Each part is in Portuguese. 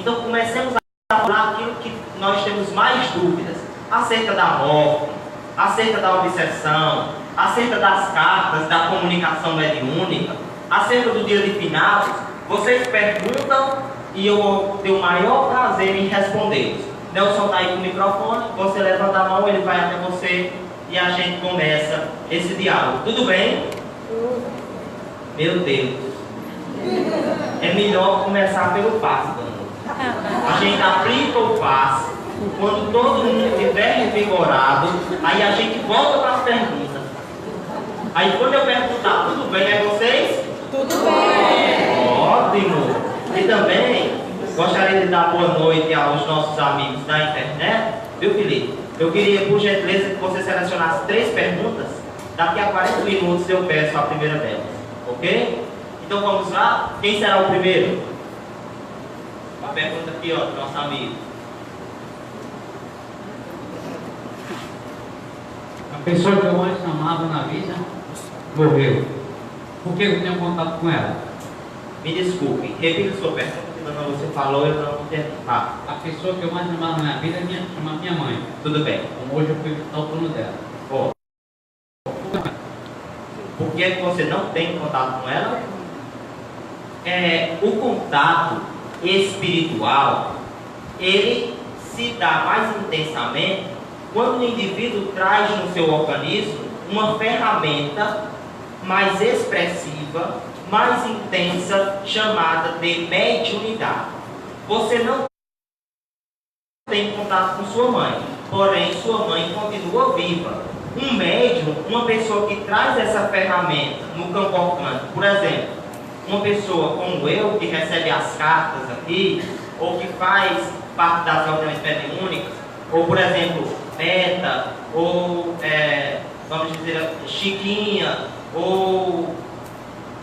Então comecemos a falar aquilo que nós temos mais dúvidas, acerca da morte, acerca da obsessão, acerca das cartas, da comunicação mediúnica, acerca do dia de finados. Vocês perguntam e eu vou ter o maior prazer em respondê-los. Nelson está aí com o microfone, você levanta a mão, ele vai até você e a gente começa esse diálogo. Tudo bem? Meu Deus. É melhor começar pelo passe, Dona. A gente aplica o passe. Quando todo mundo estiver revigorado, aí a gente volta para as perguntas. Aí quando eu perguntar, tudo bem, é vocês? Tudo bem. Ótimo. E também gostaria de dar boa noite aos nossos amigos da internet. Viu, Felipe? Eu queria, por gentileza, que você selecionasse 3 perguntas. Daqui a 40 minutos eu peço a primeira delas. Ok? Então vamos lá. Quem será o primeiro? Uma pergunta aqui, ó, do nosso amigo. A pessoa que eu mais amava na vida morreu. Por que eu tenho contato com ela? Me desculpe, repita sua pergunta, que quando você falou eu não entendi. Ah, A pessoa que eu mais amava na minha vida chama minha mãe. tudo bem. Como hoje eu fui visitar o plano dela. Ó, por que você não tem contato com ela? O contato espiritual, ele se dá mais intensamente quando o indivíduo traz no seu organismo uma ferramenta mais expressiva, mais intensa, chamada de mediunidade. Você não tem contato com sua mãe, porém sua mãe continua viva. Um médium, uma pessoa que traz essa ferramenta no campo orgânico, por exemplo, uma pessoa como eu, que recebe as cartas aqui, ou que faz parte das reuniões mediúnicas, ou por exemplo, Beta, ou vamos dizer, Chiquinha, ou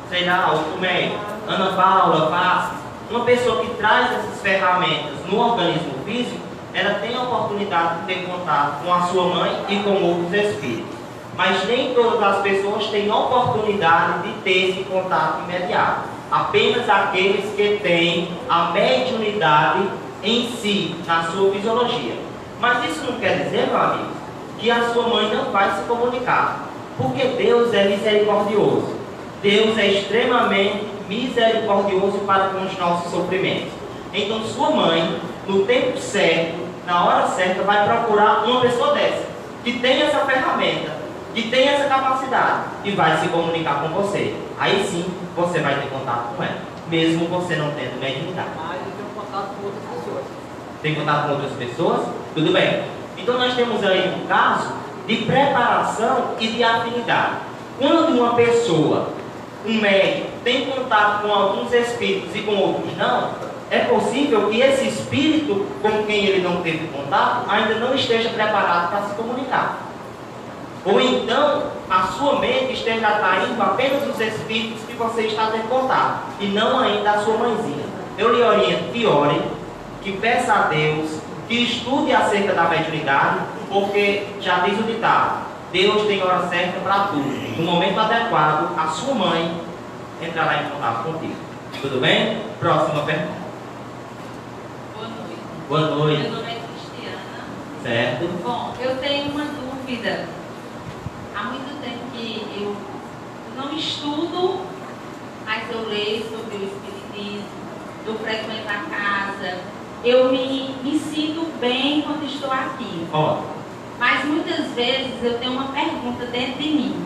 sei lá, outro médico, Ana Paula, Vasques, uma pessoa que traz essas ferramentas no organismo físico, ela tem a oportunidade de ter contato com a sua mãe e com outros espíritos. Mas nem todas as pessoas têm a oportunidade de ter esse contato imediato. Apenas aqueles que têm a mediunidade em si, na sua fisiologia. Mas isso não quer dizer, meu amigo, que a sua mãe não vai se comunicar. Porque Deus é misericordioso. Deus é extremamente misericordioso para com os nossos sofrimentos. Então sua mãe, no tempo certo, na hora certa, vai procurar uma pessoa dessa, que tem essa ferramenta, que tem essa capacidade, e vai se comunicar com você. Aí sim, você vai ter contato com ela, mesmo você não tendo mediunidade. Mas eu tenho contato com outras pessoas. Tem contato com outras pessoas? Tudo bem. Então nós temos aí um caso de preparação e de afinidade. Quando uma pessoa, um médico, tem contato com alguns espíritos e com outros não, é possível que esse espírito com quem ele não teve contato ainda não esteja preparado para se comunicar. Ou então a sua mente esteja atraindo apenas os espíritos que você está tendo contato e não ainda a sua mãezinha. Eu lhe oriento que ore, que peça a Deus, que estude acerca da mediunidade, porque já diz o ditado: Deus tem hora certa para tudo. No momento adequado, a sua mãe entrará em contato contigo. Tudo bem? Próxima pergunta. Boa noite. Boa noite. Meu nome é Cristiana. Certo? Bom, eu tenho uma dúvida. Há muito tempo que eu não estudo, mas eu leio sobre o Espiritismo, eu frequento a casa, eu me sinto bem quando estou aqui. Ó, Mas muitas vezes eu tenho uma pergunta dentro de mim.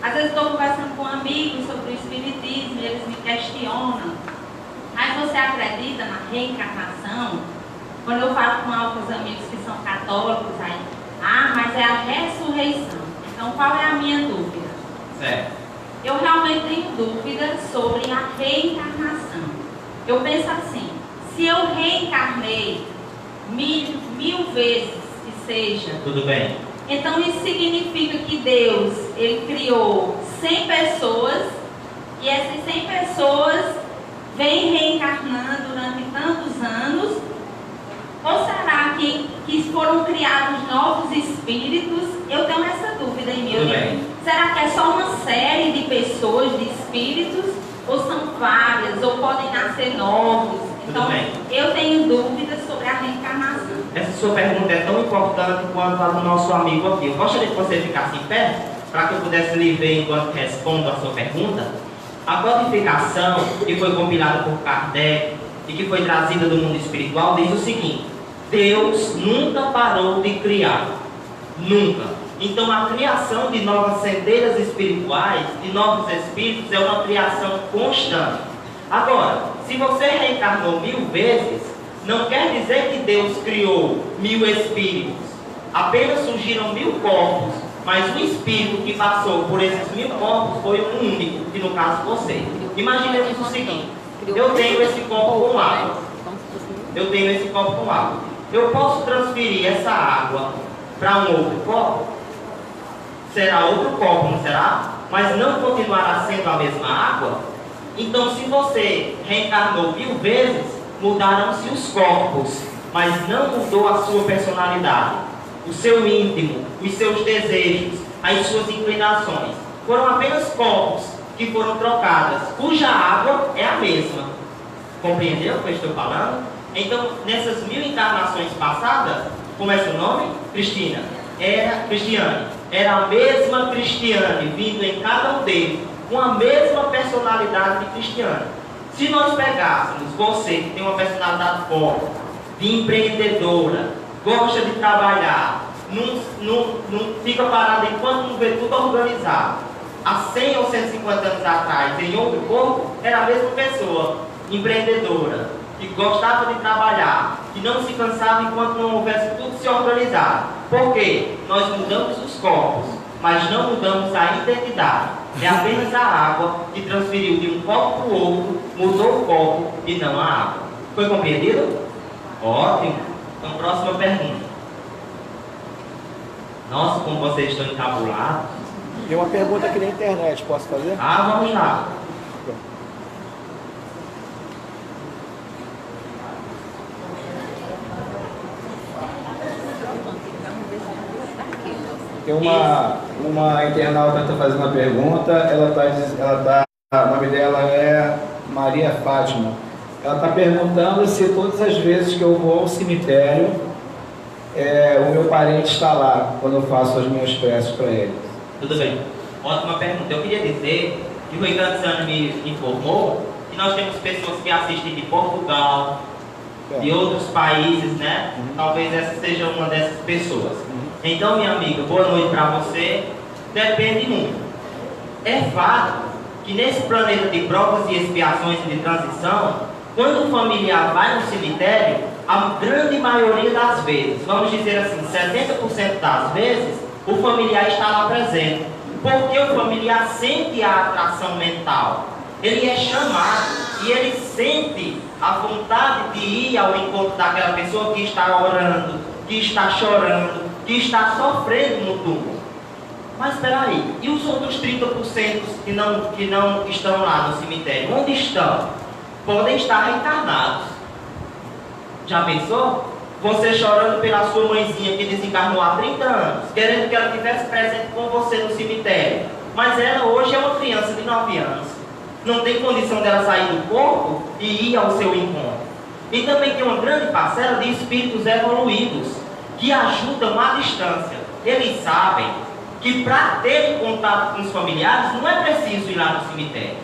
Às vezes estou conversando com amigos sobre o Espiritismo e eles me questionam. Mas você acredita na reencarnação? Quando eu falo com alguns amigos que são católicos, aí, mas é a ressurreição. Então, qual é a minha dúvida? certo. Eu realmente tenho dúvidas sobre a reencarnação. Eu penso assim, se eu reencarnei mil vezes que seja, Tudo bem. então isso significa que Deus, Ele criou 100 pessoas e essas 100 pessoas vêm reencarnando durante tantos anos? Ou será que foram criados novos espíritos? Eu tenho essa dúvida em mim. Tudo bem. Será que é só uma série de pessoas, de espíritos? Ou são várias? Ou podem nascer novos? Então, bem. eu tenho dúvidas sobre a reencarnação. Essa sua pergunta é tão importante quanto a do nosso amigo aqui. Eu gostaria que você ficasse em pé, para que eu pudesse lhe ver enquanto respondo a sua pergunta. A codificação, que foi compilada por Kardec e que foi trazida do mundo espiritual, diz o seguinte: Deus nunca parou de criar. Nunca. Então a criação de novas centelhas espirituais, de novos espíritos, é uma criação constante. Agora, se você reencarnou 1000 vezes, não quer dizer que Deus criou 1000 espíritos. Apenas surgiram 1000 corpos, mas o espírito que passou por esses 1000 corpos foi um único, que no caso você. Imaginemos o seguinte: eu tenho esse copo com água. Eu tenho esse copo com água. Eu posso transferir essa água para um outro copo? Será outro copo, não será? Mas não continuará sendo a mesma água? Então, se você reencarnou 1000 vezes, mudaram-se os corpos, mas não mudou a sua personalidade, o seu íntimo, os seus desejos, as suas inclinações. Foram apenas corpos que foram trocadas, cuja água é a mesma. Compreendeu o que eu estou falando? Então, nessas 1000 encarnações passadas, como é seu nome? Cristina. Cristiane. Era a mesma Cristiane, vindo em cada um deles, com a mesma personalidade de Cristiane. Se nós pegássemos você, que tem uma personalidade forte, de empreendedora, gosta de trabalhar, não fica parado enquanto não vê tudo organizado, há 100 ou 150 anos atrás, em outro corpo, era a mesma pessoa, empreendedora, que gostava de trabalhar, que não se cansava enquanto não houvesse tudo se organizado. Por quê? Nós mudamos os corpos, mas não mudamos a identidade. É apenas a água que transferiu de um copo para o outro, mudou o copo e não a água. Foi compreendido? Ótimo. Então, próxima pergunta. Nossa, como vocês estão encabulados. Tem uma pergunta aqui na internet, posso fazer? Vamos lá. Tem uma internauta que está fazendo uma pergunta, o nome dela é Maria Fátima. Ela está perguntando se todas as vezes que eu vou ao cemitério, o meu parente está lá, quando eu faço as minhas preces para ele. Tudo bem. Ótima pergunta. Eu queria dizer que o Rui Grandissano me informou que nós temos pessoas que assistem de Portugal, de outros países, né? Talvez essa seja uma dessas pessoas. Então, minha amiga, boa noite para você. Depende muito. É fato que nesse planeta de provas e expiações e de transição, quando o familiar vai no cemitério, a grande maioria das vezes, vamos dizer assim, 70% das vezes, o familiar está lá presente. Porque o familiar sente a atração mental. Ele é chamado e ele sente a vontade de ir ao encontro daquela pessoa que está orando, que está chorando, que está sofrendo no túmulo. Mas espera aí, e os outros 30% que não estão lá no cemitério? Onde estão? Podem estar reencarnados. Já pensou? Você chorando pela sua mãezinha que desencarnou há 30 anos, querendo que ela estivesse presente com você no cemitério. Mas ela hoje é uma criança de 9 anos. Não tem condição dela sair do corpo e ir ao seu encontro. E também tem uma grande parcela de espíritos evoluídos que ajudam à distância. Eles sabem que para terem contato com os familiares não é preciso ir lá no cemitério.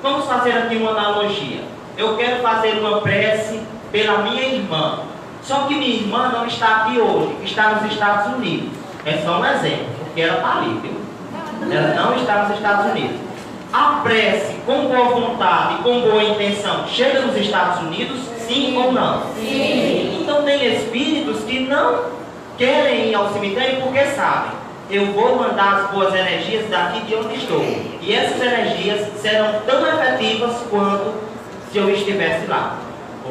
Vamos fazer aqui uma analogia. Eu quero fazer uma prece pela minha irmã. Só que minha irmã não está aqui hoje, está nos Estados Unidos. É só um exemplo, porque ela está ali, viu? Ela não está nos Estados Unidos. A prece, com boa vontade e com boa intenção, chega nos Estados Unidos, sim ou não? Sim. Então tem espíritos que não querem ir ao cemitério porque sabem, eu vou mandar as boas energias daqui de onde estou. E essas energias serão tão efetivas quanto se eu estivesse lá.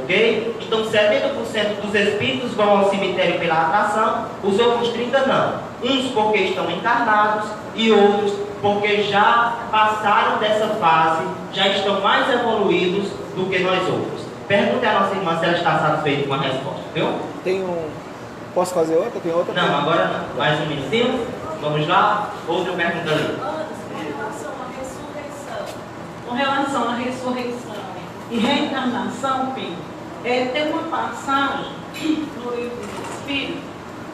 Ok? Então 70% dos espíritos vão ao cemitério pela atração, os outros 30% não. Uns porque estão encarnados e outros porque já passaram dessa fase, já estão mais evoluídos do que nós outros. Pergunte à nossa irmã se ela está satisfeita com a resposta, viu? Posso fazer outra? Tem outra? Não, agora não. Mais um minutinho. Vamos lá. Outra pergunta ali. Com relação à ressurreição e reencarnação, Pedro, Tem uma passagem no livro do Espírito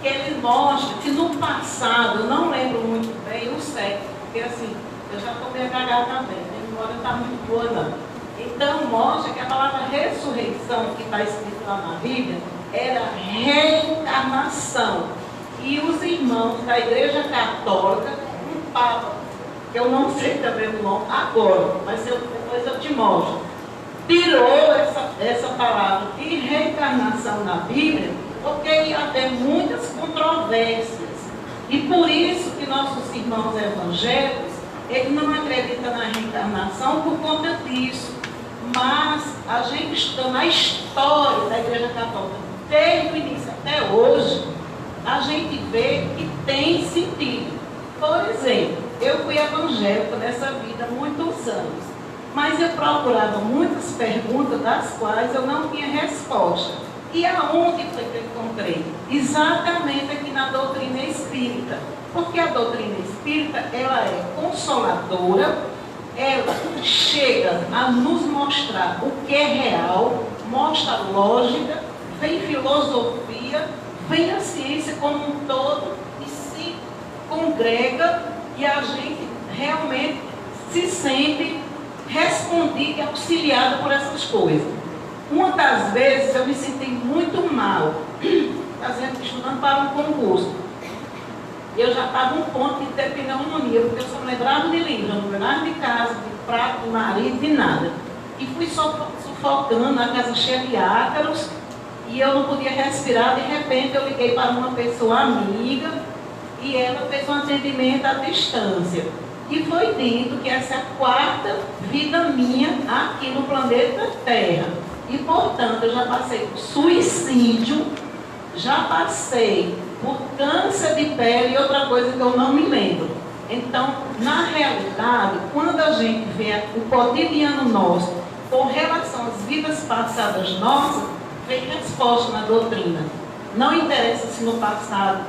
que ele mostra que no passado, eu não lembro muito bem o século, porque assim, eu já estou meio cagada também, a memória não está muito boa não. Então mostra que a palavra ressurreição que está escrita lá na Bíblia era reencarnação. E os irmãos da Igreja Católica, um Papa, que eu não sei também o nome agora, mas depois eu te mostro, tirou essa palavra de reencarnação na Bíblia, porque ia haver muitas controvérsias. E por isso que nossos irmãos evangélicos, eles não acreditam na reencarnação por conta disso. Mas a gente estudando a história da Igreja Católica, desde o início até hoje, a gente vê que tem sentido. Por exemplo, eu fui evangélica nessa vida há muitos anos, mas eu procurava muitas perguntas das quais eu não tinha resposta. E aonde foi que eu encontrei? Exatamente aqui na doutrina espírita. Porque a doutrina espírita, ela é consoladora, ela chega a nos mostrar o que é real, mostra lógica, vem filosofia, vem a ciência como um todo e se congrega e a gente realmente se sente respondido e auxiliado por essas coisas. Uma das vezes eu me senti muito mal, estudando para um concurso. Eu já estava num ponto de ter pneumonia, porque eu só me lembrava de livro, eu não lembrava de casa, de prato, de marido, de nada. E fui sufocando na casa cheia de ácaros, e eu não podia respirar. De repente eu liguei para uma pessoa amiga, e ela fez um atendimento à distância. E foi dito que essa é a 4ª vida minha aqui no planeta Terra. E, portanto, eu já passei por suicídio, já passei por câncer de pele e outra coisa que eu não me lembro. Então, na realidade, quando a gente vê o cotidiano nosso com relação às vidas passadas nossas, vem resposta na doutrina. Não interessa se no passado,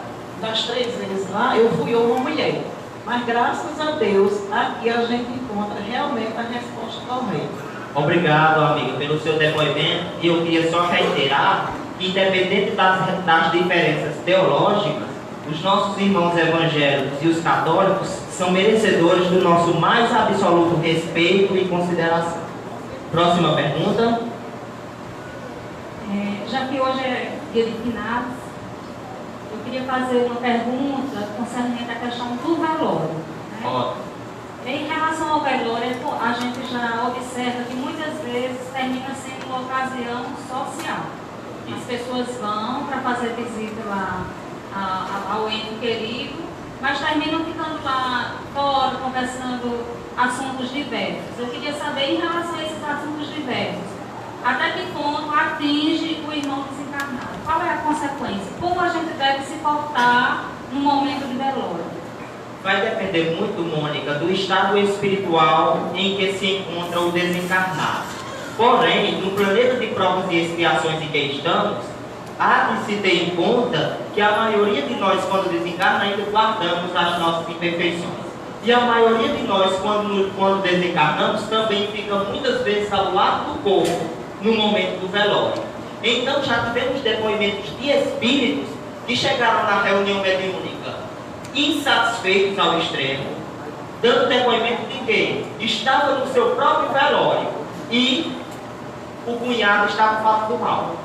das 3 vezes lá, eu fui uma mulher. Mas, graças a Deus, aqui a gente encontra realmente a resposta correta. Obrigado, amiga, pelo seu depoimento. E eu queria só reiterar que, independente das diferenças teológicas, os nossos irmãos evangélicos e os católicos são merecedores do nosso mais absoluto respeito e consideração. Próxima pergunta. Já que hoje é dia de finados, eu queria fazer uma pergunta concernente à questão do velório. Né? Ótimo. Em relação ao velório, a gente já observa que muitas vezes termina sendo uma ocasião social. As pessoas vão para fazer visita lá ao ente querido, mas terminam ficando lá fora, conversando assuntos diversos. Eu queria saber, em relação a esses assuntos diversos, até que ponto atinge o irmão desencarnado? Qual é a consequência? Como a gente deve se portar no momento de velório? Vai depender muito, Mônica, do estado espiritual em que se encontra o desencarnado. Porém, no planeta de provas e expiações em que estamos, há de se ter em conta que a maioria de nós, quando desencarna, ainda guardamos as nossas imperfeições. E a maioria de nós, quando desencarnamos, também fica muitas vezes ao lado do corpo, no momento do velório. Então, já tivemos depoimentos de espíritos que chegaram na reunião mediúnica insatisfeitos ao extremo, dando depoimento de que estava no seu próprio velório e o cunhado estava falando mal.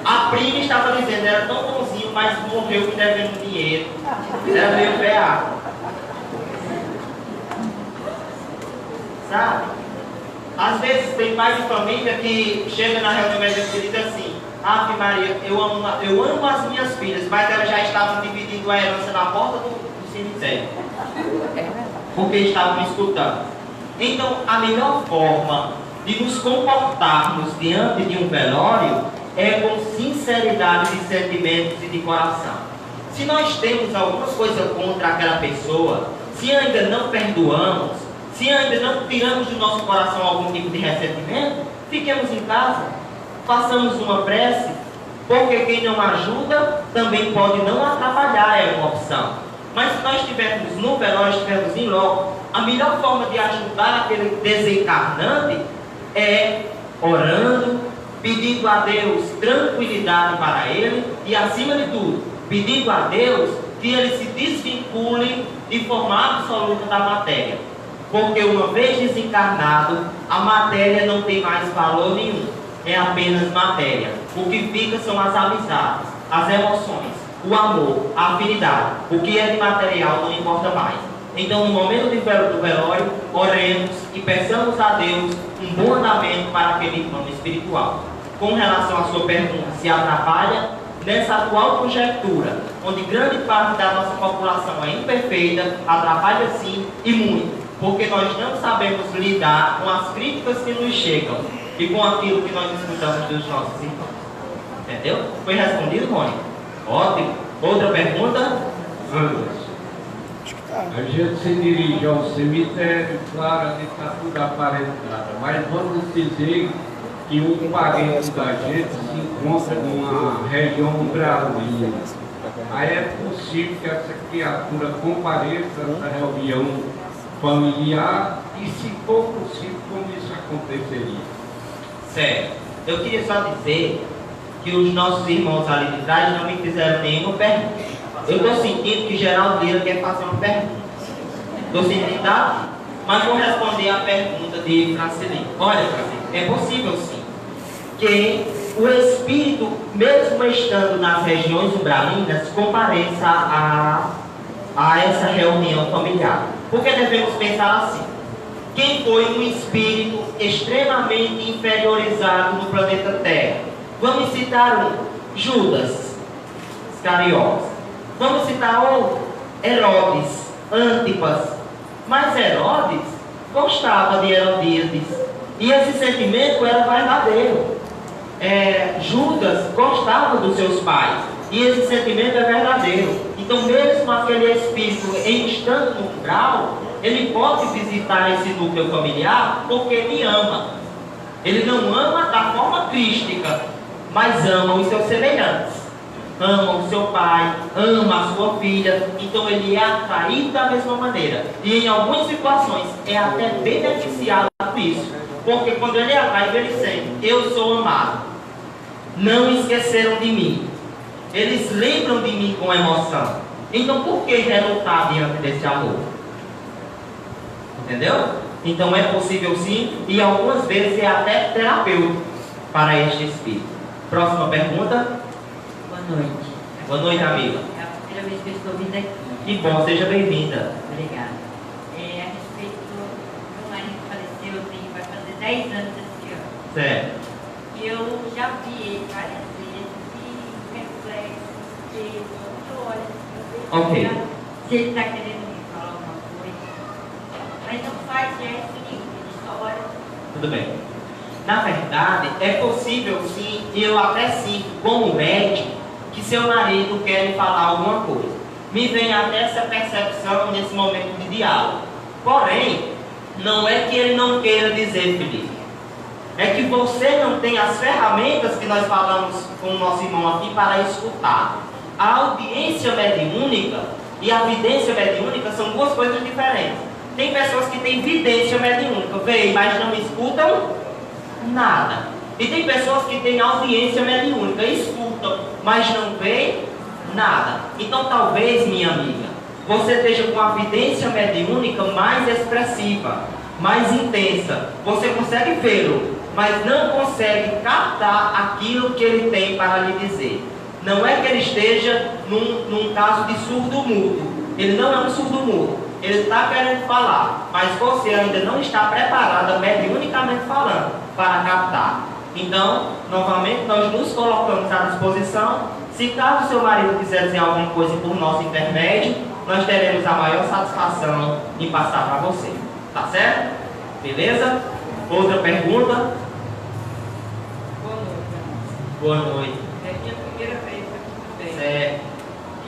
A prima estava dizendo, era tão bonzinho, mas morreu me devendo dinheiro. Era meio PA. Sabe? Às vezes tem pai de família que chega na reunião médica e diz assim: Ave Maria, eu amo as minhas filhas, mas elas já estavam dividindo a herança na porta do cemitério. Porque estavam me escutando. Então, a melhor forma de nos comportarmos diante de um velório é com sinceridade de sentimentos e de coração. Se nós temos alguma coisa contra aquela pessoa, se ainda não perdoamos, se ainda não tiramos do nosso coração algum tipo de ressentimento, fiquemos em casa, façamos uma prece, porque quem não ajuda também pode não atrapalhar, é uma opção. Mas se nós estivermos no velório, estivermos em loco, a melhor forma de ajudar aquele desencarnante é orando, pedindo a Deus tranquilidade para ele e, acima de tudo, pedindo a Deus que ele se desvincule de forma absoluta da matéria. Porque uma vez desencarnado, a matéria não tem mais valor nenhum. É apenas matéria. O que fica são as amizades, as emoções, o amor, a afinidade. O que é de material não importa mais. Então, no momento do velório, oremos e peçamos a Deus um bom andamento para aquele plano espiritual. Com relação à sua pergunta, se atrapalha, nessa atual conjectura, onde grande parte da nossa população é imperfeita, atrapalha sim e muito, porque nós não sabemos lidar com as críticas que nos chegam e com aquilo que nós escutamos dos nossos irmãos. Entendeu? Foi respondido, Rony? Ótimo. Outra pergunta? A gente se dirige ao cemitério, claro, ali está tudo aparentado, mas vamos dizer que um parente da gente se encontra numa região umbralina. Aí é possível que essa criatura compareça nessa reunião familiar e, se for possível, como isso aconteceria? Certo. Eu queria só dizer que os nossos irmãos ali de trás não me fizeram nenhuma pergunta. Eu estou sentindo que Geraldo Lira quer fazer uma pergunta. Estou sentindo, tá? Mas vou responder a pergunta de Francilino. Olha, Francilino, é possível sim que o espírito, mesmo estando nas regiões umbralinas, compareça a essa reunião familiar. Porque devemos pensar assim: quem foi um espírito extremamente inferiorizado no planeta Terra? Vamos citar um: Judas Iscariotes. Vamos citar outro: Herodes, Antipas. Mas Herodes gostava de Herodíades e esse sentimento era verdadeiro. Judas gostava dos seus pais e esse sentimento é verdadeiro. Então, mesmo aquele espírito estando no umbral, ele pode visitar esse núcleo familiar porque ele ama. Ele não ama da forma crística, mas ama os seus semelhantes. Ama o seu pai, ama a sua filha, então ele é atraído da mesma maneira. E em algumas situações é até beneficiado por isso. Porque quando ele é atraído, ele sente: eu sou amado. Não esqueceram de mim. Eles lembram de mim com emoção. Então por que relutar diante desse amor? Entendeu? Então é possível sim, e algumas vezes é até terapêutico para este espírito. Próxima pergunta. Boa noite. Boa noite, amiga. É a primeira vez que eu estou vindo aqui. Que bom, seja bem-vinda. Obrigada. A respeito do meu marido que faleceu, vai fazer 10 anos esse ano. Certo. E eu já vi ele várias vezes, e reflexo, e eu olho assim, Ok. se ele está querendo me falar alguma coisa. Mas não faz gesto nenhum, ele só olha. Tudo bem. Na verdade, é possível sim, e eu até sinto como médico, que seu marido quer lhe falar alguma coisa. Me vem até essa percepção nesse momento de diálogo. Porém, não é que ele não queira dizer, Felipe. É que você não tem as ferramentas que nós falamos com o nosso irmão aqui para escutar. A audiência mediúnica e a vidência mediúnica são duas coisas diferentes. Tem pessoas que têm vidência mediúnica, veem, mas não escutam nada. E tem pessoas que têm audiência mediúnica, escutam, mas não veem nada. Então talvez, minha amiga, você esteja com a vidência mediúnica mais expressiva, mais intensa. Você consegue vê-lo, mas não consegue captar aquilo que ele tem para lhe dizer. Não é que ele esteja num caso de surdo-mudo. Ele não é um surdo-mudo. Ele está querendo falar, mas você ainda não está preparada, mediunicamente falando, para captar. Então, novamente, nós nos colocamos à disposição. Se caso seu marido quiser dizer alguma coisa por nosso intermédio, nós teremos a maior satisfação em passar para você. Tá certo? Beleza? Outra pergunta? Boa noite. Boa noite. É minha primeira vez aqui também. Certo.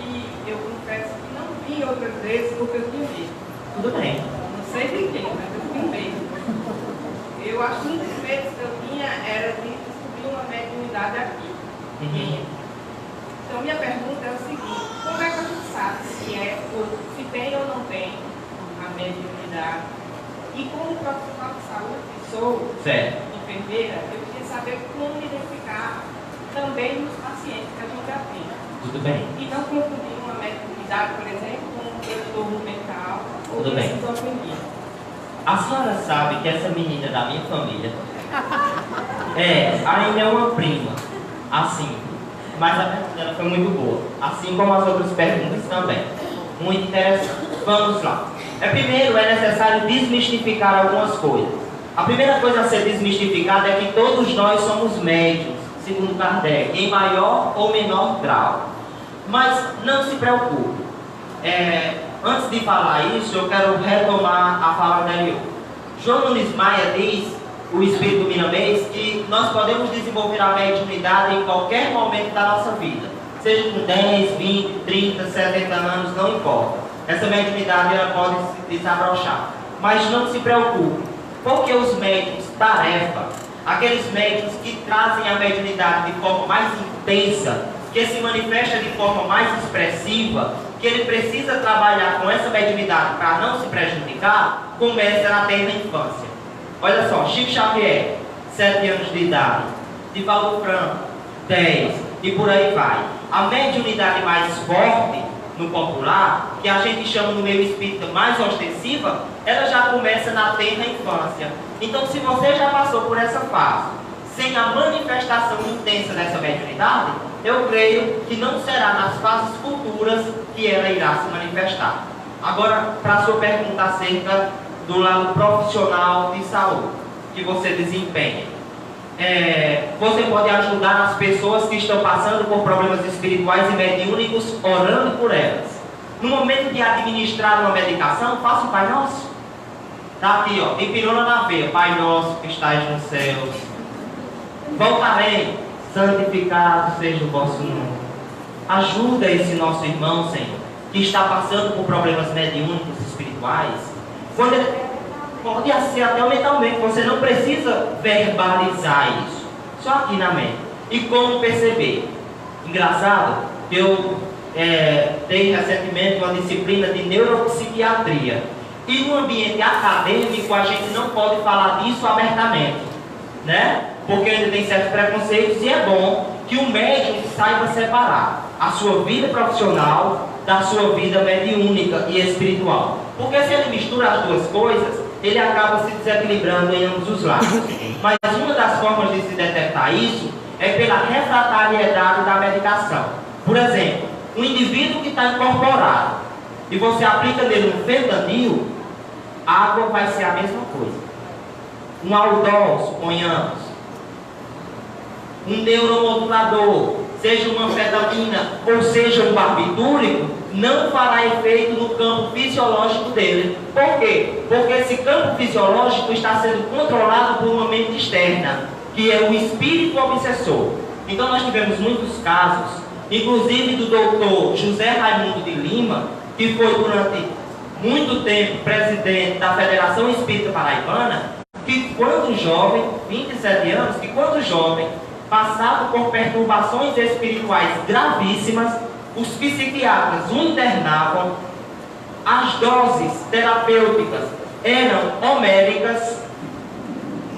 E eu confesso que não vim outras vezes porque eu tinha medo. Tudo bem. Não sei de quem, mas eu tinha medo. Eu acho que um dos medos que eu tinha era de descobrir uma mediunidade aqui. Então minha pergunta é o seguinte: como é que a gente sabe se tem ou não tem a mediunidade? E como profissional de saúde que sou, Certo. porque enfermeira, eu queria saber como identificar também nos pacientes que a gente atende. Tudo bem. E não confundir uma mediunidade, por exemplo, com um transtorno mental ou Tudo bem. esquizofrenia. A senhora sabe que essa menina da minha família ainda é uma prima, assim, mas a pergunta dela foi muito boa, assim como as outras perguntas também. Muito interessante. Vamos lá. Primeiro, é necessário desmistificar algumas coisas. A primeira coisa a ser desmistificada é que todos nós somos médiuns, segundo Kardec, em maior ou menor grau. Mas não se preocupe. Antes de falar isso, eu quero retomar a fala anterior. João Nunes Maia diz, o espírito miramês, que nós podemos desenvolver a mediunidade em qualquer momento da nossa vida. Seja com 10, 20, 30, 70 anos, não importa. Essa mediunidade ela pode se desabrochar. Mas não se preocupe, porque os médiuns tarefa, aqueles médiuns que trazem a mediunidade de forma mais intensa, que se manifesta de forma mais expressiva, que ele precisa trabalhar com essa mediunidade para não se prejudicar, começa na tenra infância. Olha só, Chico Xavier, 7 anos de idade, Divaldo Franco, 10, e por aí vai. A mediunidade mais forte no popular, que a gente chama no meio espírita mais ostensiva, ela já começa na tenra infância. Então, se você já passou por essa fase, sem a manifestação intensa dessa mediunidade, eu creio que não será nas fases futuras que ela irá se manifestar. Agora, para a sua pergunta acerca do lado profissional de saúde que você desempenha. Você pode ajudar as pessoas que estão passando por problemas espirituais e mediúnicos, orando por elas. No momento de administrar uma medicação, faça o Pai Nosso. Está aqui, ó, de pirona na veia. Pai Nosso que estais nos céus. Voltarei, santificado seja o vosso nome. Ajuda esse nosso irmão, Senhor, que está passando por problemas mediúnicos espirituais. Quando ele pode ser até mentalmente, você não precisa verbalizar isso, só aqui na mente. E como perceber? Engraçado, eu dei recentemente uma disciplina de neuropsiquiatria, e no ambiente acadêmico a gente não pode falar disso abertamente, né? Porque ainda tem certos preconceitos, e é bom que o médium saiba separar a sua vida profissional da sua vida mediúnica e espiritual. Porque se ele mistura as duas coisas, ele acaba se desequilibrando em ambos os lados. Mas uma das formas de se detectar isso é pela refratariedade da medicação. Por exemplo, um indivíduo que está incorporado e você aplica nele um fentanil, a água vai ser a mesma coisa. Um aldol, suponhamos, um neuromodulador, seja uma anfetamina ou seja um barbitúrico, não fará efeito no campo fisiológico dele. Por quê? Porque esse campo fisiológico está sendo controlado por uma mente externa, que é o espírito obsessor. Então nós tivemos muitos casos, inclusive do doutor José Raimundo de Lima, que foi durante muito tempo presidente da Federação Espírita Paraibana, que quando jovem, 27 anos, que quando jovem, passado por perturbações espirituais gravíssimas, os psiquiatras o internavam, as doses terapêuticas eram homéricas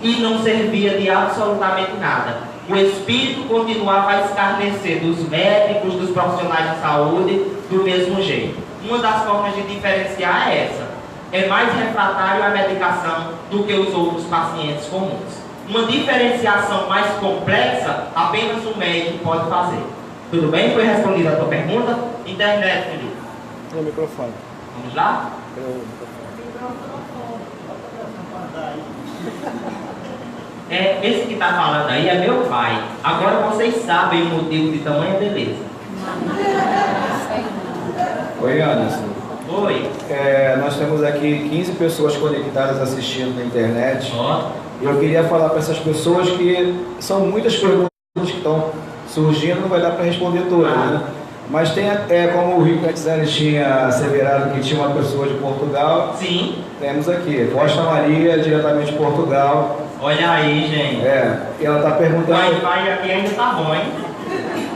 e não servia de absolutamente nada. O espírito continuava a escarnecer dos médicos, dos profissionais de saúde, do mesmo jeito. Uma das formas de diferenciar é essa. É mais refratário à medicação do que os outros pacientes comuns. Uma diferenciação mais complexa, apenas um médico pode fazer. Tudo bem? Foi respondida a tua pergunta? Internet, Felipe. No microfone. Vamos lá? Esse que está falando aí é meu pai. Agora vocês sabem o motivo de tamanha beleza. Oi, Anderson. Oi. Nós temos aqui 15 pessoas conectadas assistindo na internet. Ó. Eu queria falar para essas pessoas que são muitas perguntas que estão surgindo, não vai dar para responder todas, né? Mas tem até, como o Rico Etizanes tinha asseverado que tinha uma pessoa de Portugal. Sim. Temos aqui, Costa Maria, diretamente de Portugal. Olha aí, gente. E ela está perguntando. O Wi-Fi aqui ainda tá bom, hein?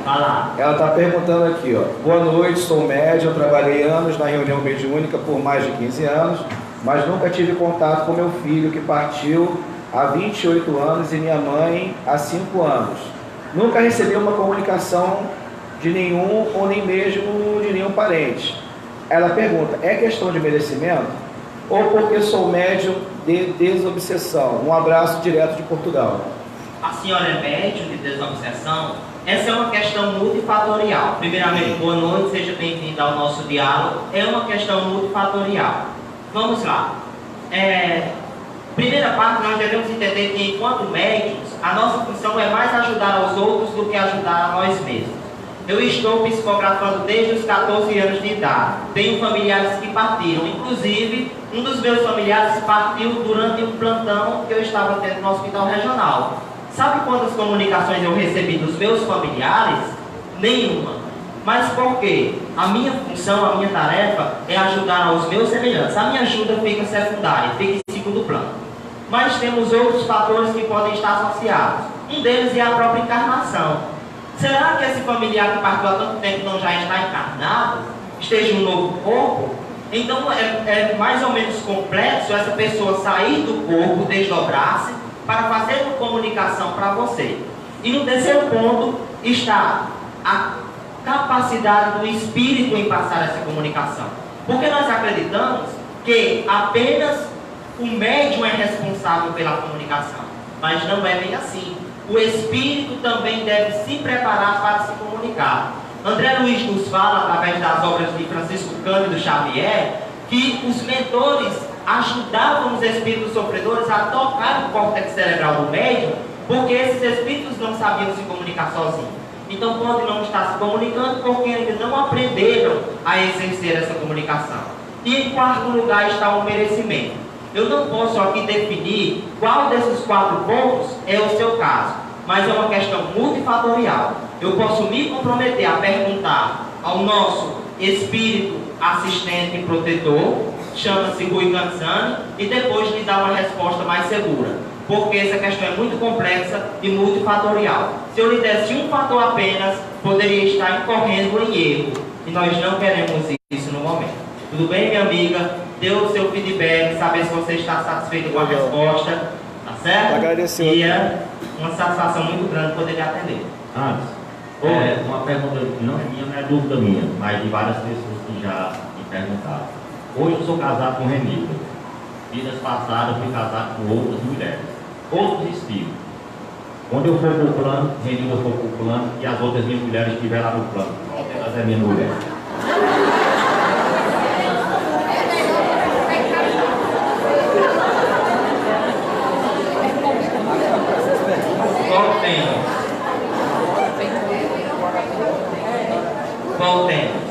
Vai lá. Ela está perguntando aqui, ó. Boa noite, sou médium, trabalhei anos na reunião mediúnica por mais de 15 anos, mas nunca tive contato com meu filho que partiu há 28 anos e minha mãe há 5 anos. Nunca recebi uma comunicação de nenhum ou nem mesmo de nenhum parente. Ela pergunta, é questão de merecimento ou porque sou médium de desobsessão? Um abraço direto de Portugal. A senhora é médium de desobsessão? Essa é uma questão multifatorial. Primeiramente, boa noite, seja bem-vinda ao nosso diálogo. É uma questão multifatorial. Vamos lá. Primeira parte, nós devemos entender que, enquanto médiums, a nossa função é mais ajudar aos outros do que ajudar a nós mesmos. Eu estou psicografando desde os 14 anos de idade. Tenho familiares que partiram. Inclusive, um dos meus familiares partiu durante um plantão que eu estava tendo no hospital regional. Sabe quantas comunicações eu recebi dos meus familiares? Nenhuma. Mas por quê? A minha função, a minha tarefa é ajudar aos meus semelhantes. A minha ajuda fica secundária, fica em segundo plano. Mas temos outros fatores que podem estar associados. Um deles é a própria encarnação. Será que esse familiar que partiu há tanto tempo não já está encarnado? Esteja em um novo corpo? Então é mais ou menos complexo essa pessoa sair do corpo, desdobrar-se, para fazer uma comunicação para você. E no terceiro ponto está a capacidade do espírito em passar essa comunicação. Porque nós acreditamos que apenas o médium é responsável pela comunicação. Mas não é bem assim. O espírito também deve se preparar para se comunicar. André Luiz nos fala, através das obras de Francisco Cândido Xavier, que os mentores ajudavam os espíritos sofredores a tocar o córtex cerebral do médium, porque esses espíritos não sabiam se comunicar sozinhos. Então pode não estar se comunicando porque ainda não aprenderam a exercer essa comunicação. E em quarto lugar está o merecimento. Eu não posso aqui definir qual desses 4 pontos é o seu caso, mas é uma questão multifatorial. Eu posso me comprometer a perguntar ao nosso espírito assistente e protetor, chama-se Rui Canzani, e depois lhe dar uma resposta mais segura, porque essa questão é muito complexa e multifatorial. Se eu lhe desse um fator apenas, poderia estar incorrendo em erro, e nós não queremos isso no momento. Tudo bem, minha amiga? Dê o seu feedback, saber se você está satisfeito com a resposta, tá certo? Agradeço. E é uma satisfação muito grande poder lhe atender. Antes, uma pergunta não é minha, não é dúvida minha, mas de várias pessoas que já me perguntaram. Hoje eu sou casado com Renilda. Vidas passadas eu fui casado com outras mulheres, outros espíritos. Quando eu for para o plano, Renilda for para o plano e as outras minhas mulheres estiverem lá no plano. Qual delas é minha mulher? Voltemos.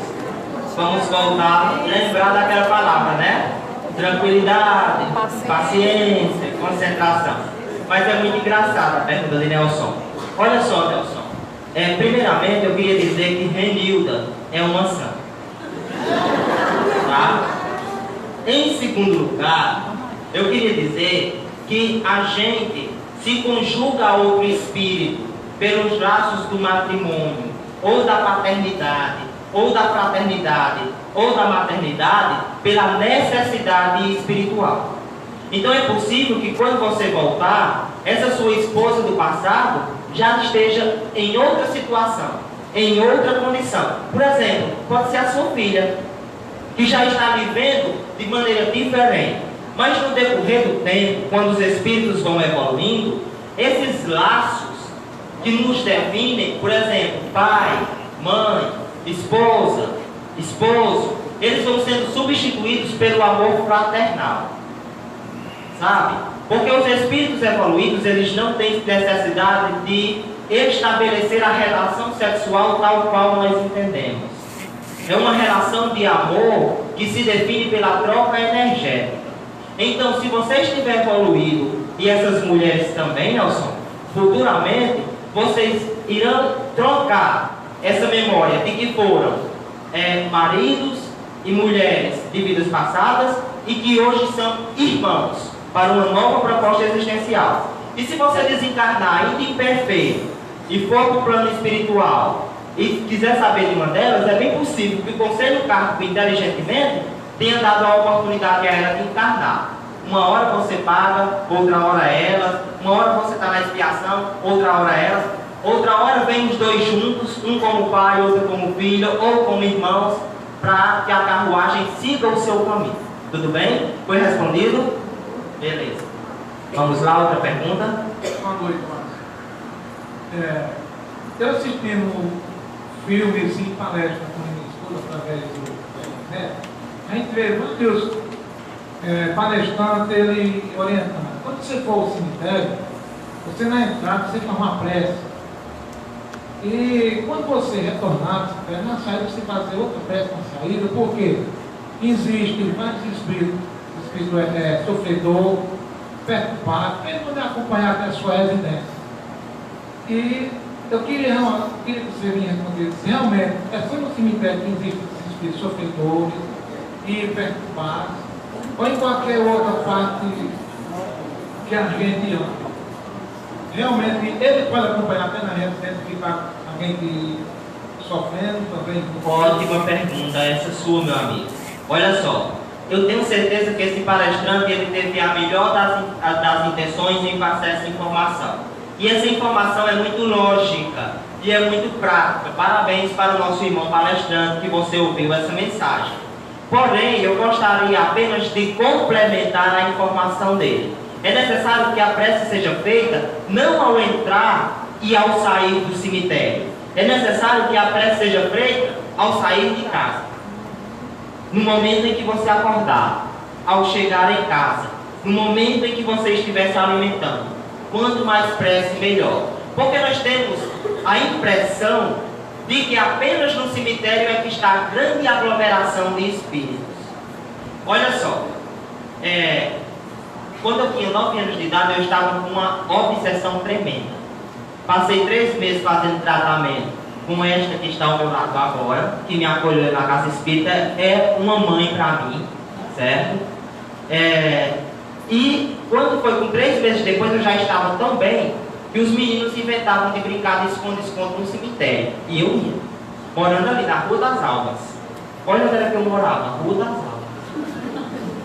Vamos voltar, lembrar daquela palavra, né? Tranquilidade, paciência, concentração. Mas é muito engraçada a pergunta de Nelson. Olha só, Nelson. Primeiramente, eu queria dizer que Renilda é uma santa. Tá? Em segundo lugar, eu queria dizer que a gente se conjuga a outro espírito pelos laços do matrimônio, ou da paternidade, ou da fraternidade, ou da maternidade, pela necessidade espiritual. Então é possível que quando você voltar, essa sua esposa do passado já esteja em outra situação, em outra condição. Por exemplo, pode ser a sua filha, que já está vivendo de maneira diferente. Mas no decorrer do tempo, quando os espíritos vão evoluindo, esses laços que nos definem, por exemplo, pai, mãe, esposa, esposo, eles vão sendo substituídos pelo amor fraternal. Sabe? Porque os espíritos evoluídos, eles não têm necessidade de estabelecer a relação sexual tal qual nós entendemos. É uma relação de amor que se define pela troca energética. Então, se você estiver evoluído, e essas mulheres também, Nelson, futuramente, vocês irão trocar essa memória de que foram maridos e mulheres de vidas passadas e que hoje são irmãos para uma nova proposta existencial. E se você desencarnar ainda imperfeito e for para o plano espiritual e quiser saber de uma delas, é bem possível que o Conselho Kármico, inteligentemente, tenha dado a oportunidade a ela de encarnar. Uma hora você paga, outra hora elas. Uma hora você está na expiação, outra hora elas. Outra hora vem os dois juntos, um como pai, outro como filho, ou como irmãos, para que a carruagem siga o seu caminho. Tudo bem? Foi respondido? Beleza. Vamos lá, outra pergunta. Boa noite, Márcio. Eu assistindo filmes e palestras com a minha esposa através da internet, a gente vê muitos palestrantes ele orientando. Quando você for ao cemitério, você na entrada você faz uma prece. E quando você retornar, na saída você fazer outra prece na saída, porque existem vários espíritos, espírito sofredor, perturbado, ele poder acompanhar até a sua residência. E eu queria que você me respondesse, realmente, é só no cemitério que existem esses espíritos sofredores e perturbados, ou em qualquer outra parte que a gente ama? Realmente, ele pode acompanhar até na residência, ficar a gente sofrendo também? Ótima pergunta, essa sua, meu amigo. Olha só, eu tenho certeza que esse palestrante ele teve a melhor das intenções em passar essa informação. E essa informação é muito lógica e é muito prática. Parabéns para o nosso irmão palestrante que você ouviu essa mensagem. Porém, eu gostaria apenas de complementar a informação dele. É necessário que a prece seja feita não ao entrar e ao sair do cemitério. É necessário que a prece seja feita ao sair de casa. No momento em que você acordar, ao chegar em casa, no momento em que você estiver se alimentando. Quanto mais prece, melhor. Porque nós temos a impressão de que apenas no cemitério é que está a grande aglomeração de espíritos. Olha só, quando eu tinha 9 anos de idade, eu estava com uma obsessão tremenda. Passei 3 meses fazendo tratamento com esta que está ao meu lado agora, que me acolheu na casa espírita, é uma mãe para mim, certo? E quando foi com 3 meses depois, eu já estava tão bem que os meninos inventavam de brincar de esconde-esconde no cemitério. E eu ia, morando ali na Rua das Almas. Olha onde era que eu morava, na Rua das Almas.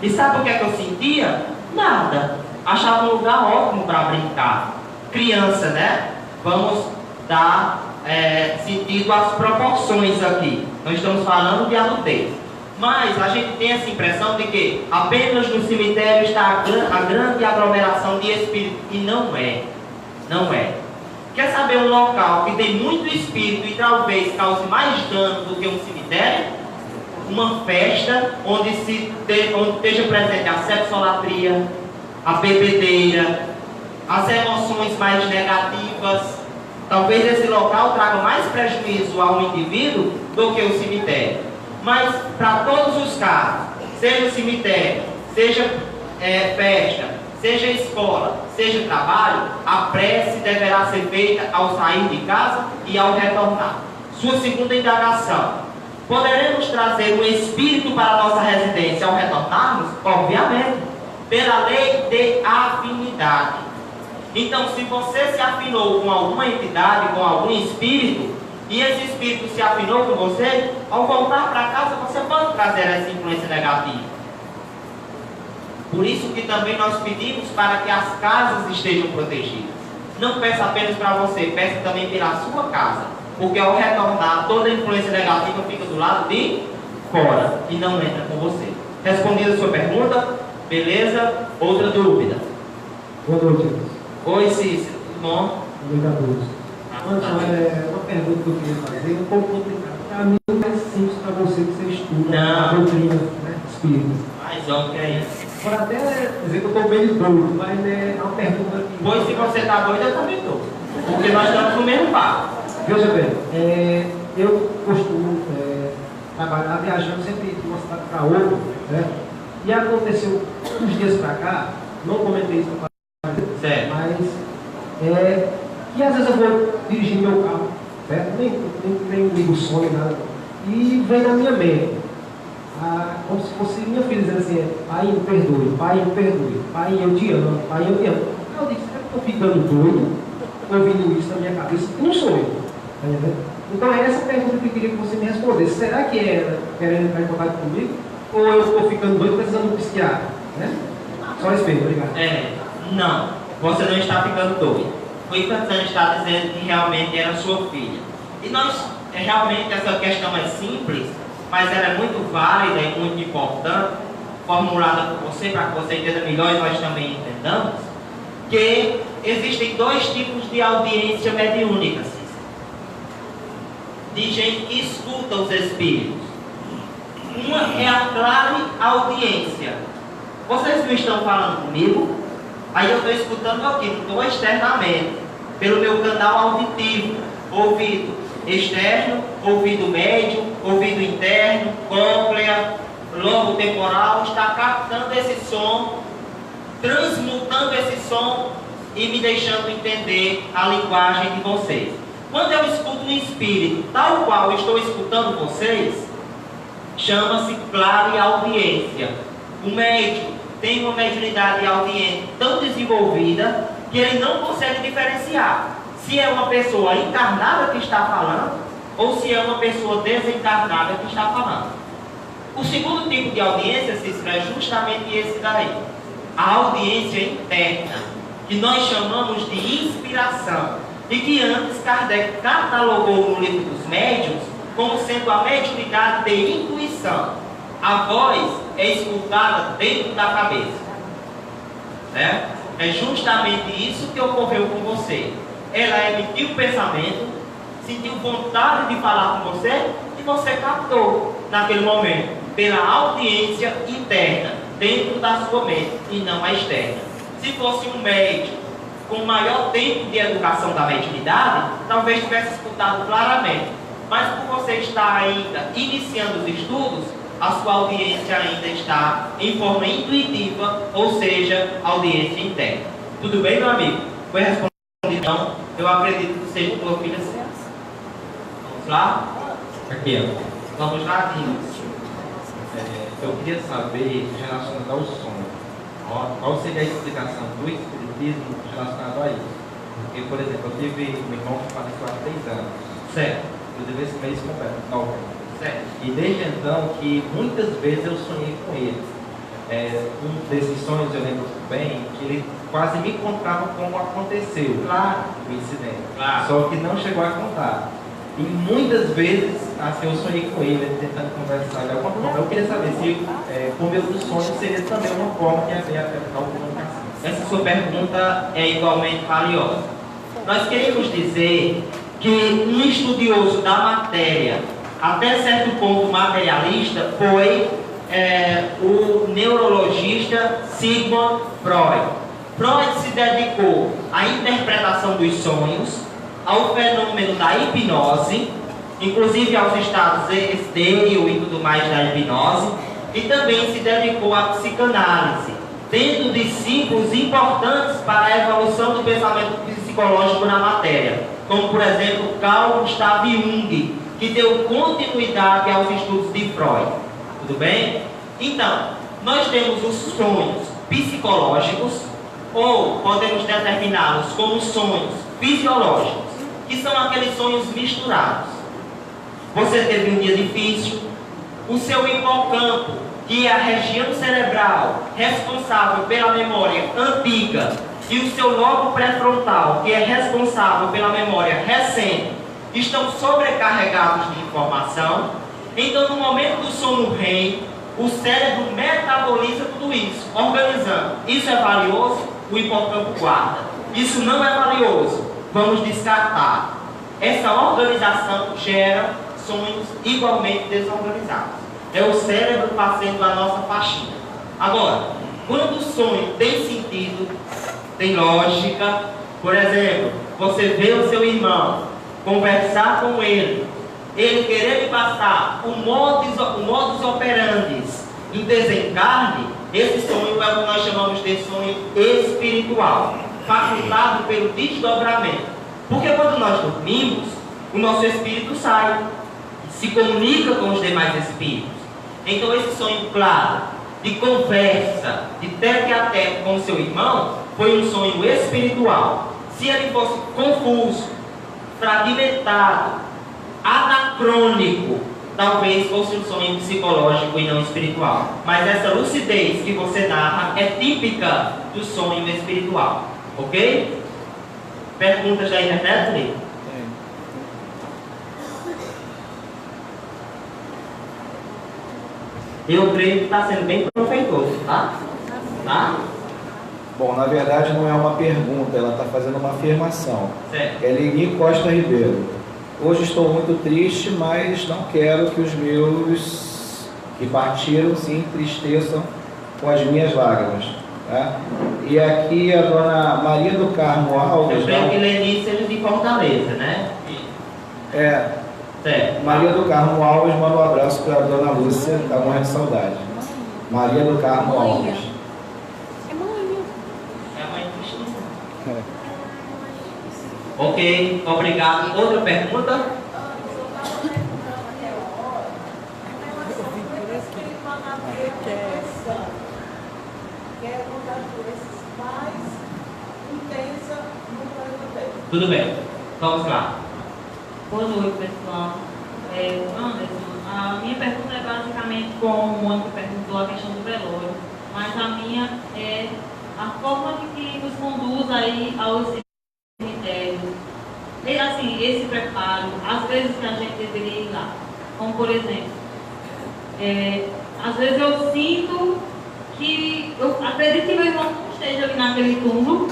E sabe o que é que eu sentia? Nada. Achava um lugar ótimo para brincar. Criança, né? Vamos dar sentido às proporções aqui. Nós estamos falando de adultez. Mas a gente tem essa impressão de que apenas no cemitério está a grande aglomeração de espíritos. E não é. Não é. Quer saber um local que tem muito espírito e talvez cause mais dano do que um cemitério? Uma festa onde esteja presente a sexolatria, a bebedeira, as emoções mais negativas. Talvez esse local traga mais prejuízo ao indivíduo do que o cemitério. Mas para todos os casos, seja cemitério, seja festa, seja escola, seja trabalho, a prece deverá ser feita ao sair de casa e ao retornar. Sua segunda indagação: poderemos trazer um espírito para a nossa residência ao retornarmos? Obviamente, pela lei de afinidade. Então, se você se afinou com alguma entidade, com algum espírito, e esse espírito se afinou com você, ao voltar para casa você pode trazer essa influência negativa. Por isso que também nós pedimos para que as casas estejam protegidas. Não peça apenas para você, peça também pela sua casa. Porque ao retornar, toda a influência negativa fica do lado de fora e não entra com você. Respondida a sua pergunta? Beleza? Outra dúvida? Boa noite. Oi, Cícero. Tudo bom? Obrigado. Anderson, uma pergunta que eu queria fazer, um pouco complicada. Para mim é mais simples para você que você estuda a doutrina espírita. Mas óbvio que é isso. Pode até dizer que eu estou meio doido, mas é uma pergunta que... Pois se você está doido, eu também estou. Porque nós estamos no mesmo barco. Veja bem, eu costumo trabalhar viajando sempre de uma cidade para outra, né? E aconteceu uns dias para cá, não comentei isso para mas que às vezes eu vou dirigir meu carro, certo? Nem ligo o som nem nada, e vem na minha mente, como se fosse minha filha dizendo assim: pai, me perdoe, pai, me perdoe, pai, eu te amo, pai, eu te amo. Eu disse: será que eu estou ficando doido, ouvindo isso na minha cabeça? E não sou eu, tá entendendo? Então é essa pergunta que eu queria que você me respondesse. Será que é ela querendo entrar em contato comigo, ou eu estou ficando doido precisando de um psiquiatra, né? Só espelho, obrigado. Não, você não está ficando doido. O importante está dizendo que realmente era sua filha. E nós, realmente, essa questão é simples, mas ela é muito válida e muito importante, formulada por você, para que você entenda melhor e nós também entendamos, que existem dois tipos de audiência mediúnica, de gente que escuta os espíritos. Uma é a clara audiência. Vocês não estão falando comigo? Aí eu estou escutando aqui, não estou externamente, pelo meu canal auditivo, ouvido externo, ouvido médio, ouvido interno, cóclea, lobo temporal, está captando esse som, transmutando esse som e me deixando entender a linguagem de vocês. Quando eu escuto um espírito, tal qual eu estou escutando vocês, chama-se clareaudiência. O médium tem uma mediunidade audiente tão desenvolvida que ele não consegue diferenciar se é uma pessoa encarnada que está falando ou se é uma pessoa desencarnada que está falando. O segundo tipo de audiência, Cícero, é justamente esse daí. A audiência interna, que nós chamamos de inspiração, e que antes Kardec catalogou no livro dos médiuns como sendo a mediunidade de intuição. A voz é escutada dentro da cabeça. Né? É justamente isso que ocorreu com você. Ela emitiu o pensamento, sentiu vontade de falar com você e você captou naquele momento, pela audiência interna, dentro da sua mente e não a externa. Se fosse um médium com maior tempo de educação da mediunidade, talvez tivesse escutado claramente. Mas por você estar ainda iniciando os estudos, a sua audiência ainda está em forma intuitiva, ou seja, audiência interna. Tudo bem, meu amigo? Foi respondido então? Eu acredito que seja tua filha sim. Vamos lá? Aqui, ó. Vamos lá, Dinhos. Eu queria saber, relacionado ao sonho, qual seria a explicação do espiritismo relacionado a isso? Porque, por exemplo, eu tive um irmão que faleceu há 3 anos. Certo. Inclusive esse mês completo, novembro. Certo. E desde então que muitas vezes eu sonhei com ele. Um desses sonhos eu lembro bem que ele quase me contava como aconteceu o incidente. Só que não chegou a contar. E muitas vezes assim, eu sonhei com ele, tentando conversar de alguma forma. Eu queria saber se por meio do sonho seria também uma forma de haver a comunicação. Essa sua pergunta é igualmente valiosa. Nós queremos dizer que um estudioso da matéria, até certo ponto materialista, foi o neurologista Sigmund Freud. Freud se dedicou à interpretação dos sonhos, ao fenômeno da hipnose, inclusive aos estados estéreo e tudo mais da hipnose, e também se dedicou à psicanálise, tendo discípulos importantes para a evolução do pensamento psicológico na matéria, como por exemplo Carl Gustav Jung, que deu continuidade aos estudos de Freud. Tudo bem? Então, nós temos os sonhos psicológicos, ou podemos determiná-los como sonhos fisiológicos, que são aqueles sonhos misturados. Você teve um dia difícil, o seu hipocampo, que é a região cerebral responsável pela memória antiga, e o seu lobo pré-frontal, que é responsável pela memória recente, estão sobrecarregados de informação. Então, no momento do sono REM, o cérebro metaboliza tudo isso, organizando. Isso é valioso? O hipocampo guarda. Isso não é valioso? Vamos descartar. Essa organização gera sonhos igualmente desorganizados. É o cérebro fazendo a nossa faxina. Agora, quando o sonho tem sentido, tem lógica, por exemplo, você vê o seu irmão, conversar com ele querer lhe passar o modus operandi do desencarne, esse sonho é o que nós chamamos de sonho espiritual, facultado pelo desdobramento. Porque quando nós dormimos, o nosso espírito sai, se comunica com os demais espíritos. Então esse sonho claro, de conversa, de tete a tete com o seu irmão, foi um sonho espiritual. Se ele fosse confuso, fragmentado, anacrônico, talvez fosse um sonho psicológico e não espiritual. Mas essa lucidez que você narra é típica do sonho espiritual. Ok? Perguntas da internet, Lee? Eu creio que está sendo bem proveitoso, tá? Tá? Bom, na verdade não é uma pergunta, ela está fazendo uma afirmação. Certo. É Lili Costa Ribeiro. Hoje estou muito triste, mas não quero que os meus que partiram se entristeçam com as minhas lágrimas. Tá? E aqui a dona Maria do Carmo Alves. Eu creio que Leni seja de Fortaleza, né? É. Certo. Maria do Carmo Alves manda um abraço para a dona Lúcia, está morrendo de saudade. Maria do Carmo Alves. É a mãe Cristina. Ok, obrigado. Outra pergunta? Tudo bem, vamos lá. Boa noite, pessoal. Anderson, a minha pergunta é basicamente como o Mônica perguntou a questão do velório, mas a minha é a forma que nos conduz aí aos cemitérios. E assim, esse preparo, às vezes que a gente deveria ir lá. Como por exemplo, às vezes eu sinto que, eu acredito que meu irmão não esteja ali naquele túmulo,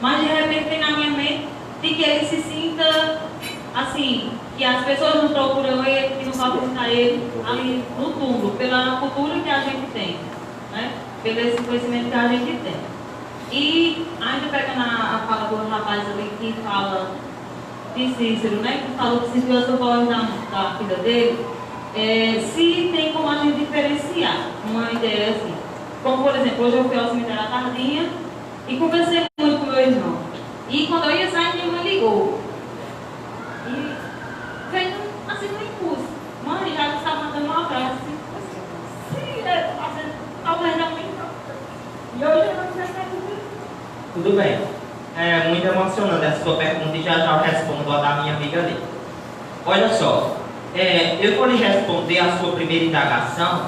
mas de repente tem na minha mente de que ele se sinta assim, que as pessoas não procuram ele, que não vão visitar ele ali no túmulo, pela cultura que a gente tem, né? Pelo esse conhecimento que a gente tem. E ainda pegando a fala do rapaz ali que fala de Cícero, né? Que falou que se viu essa voz da filha dele, se tem como a gente diferenciar uma ideia assim. Como por exemplo, hoje eu fui ao cemitério à tardinha e conversei muito com meu irmão. E quando eu ia sair, minha mãe ligou. E veio assim no impulso. Mãe, já está mandando um abraço. Sim, talvez não me. E hoje eu não sei. Tudo bem. É muito emocionante essa sua pergunta e já eu respondo a da minha amiga ali. Olha só, eu vou lhe responder a sua primeira indagação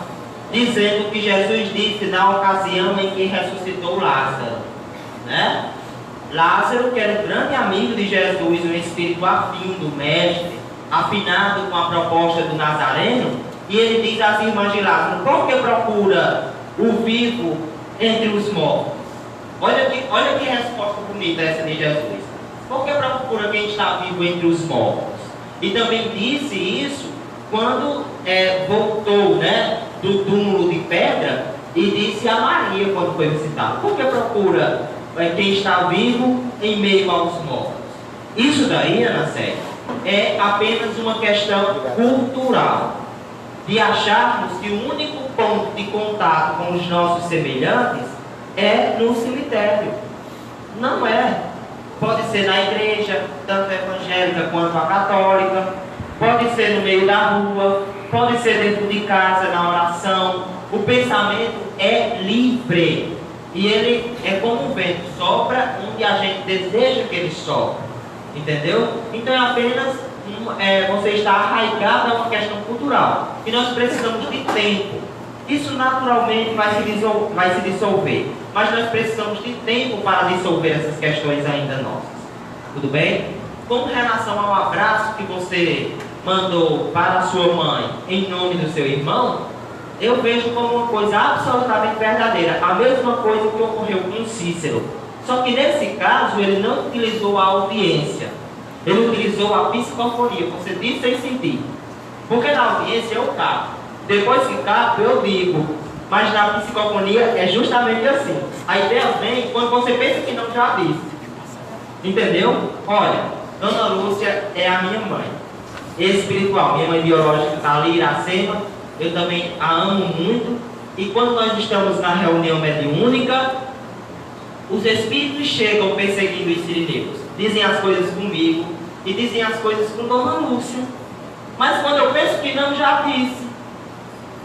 dizendo que Jesus disse na ocasião em que ressuscitou Lázaro, né? Lázaro, que era um grande amigo de Jesus, um espírito afim do mestre, afinado com a proposta do Nazareno, e ele diz às irmãs de Lázaro: por que procura o vivo entre os mortos? Olha que resposta bonita essa de Jesus. Por que procura quem está vivo entre os mortos? E também disse isso quando voltou, né, do túmulo de pedra e disse a Maria quando foi visitá-lo: por que procura quem está vivo em meio aos mortos? Isso daí, Ana Célia, é apenas uma questão cultural, de acharmos que o único ponto de contato com os nossos semelhantes é no cemitério. Não é. Pode ser na igreja, tanto evangélica quanto a católica, pode ser no meio da rua, pode ser dentro de casa, na oração. O pensamento é livre. E ele é como um vento, sopra onde a gente deseja que ele sopre. Entendeu? Então é apenas você está arraigado a uma questão cultural. E nós precisamos de tempo. Isso naturalmente vai se dissolver. Mas nós precisamos de tempo para dissolver essas questões ainda nossas. Tudo bem? Com relação ao abraço que você mandou para a sua mãe em nome do seu irmão, eu vejo como uma coisa absolutamente verdadeira. A mesma coisa que ocorreu com Cícero. Só que nesse caso ele não utilizou a audiência. Ele utilizou a psicofonia. Você diz sem sentir. Porque na audiência eu capo. Depois que capo eu digo. Mas na psicofonia é justamente assim. A ideia vem quando você pensa que não já disse. Entendeu? Olha, Dona Lúcia é a minha mãe espiritual. Minha mãe biológica está ali, Iracema. Eu também a amo muito. E quando nós estamos na reunião mediúnica, os espíritos chegam perseguindo os sirineus. Dizem as coisas comigo e dizem as coisas com Dona Lúcia. Mas quando eu penso que não, já disse.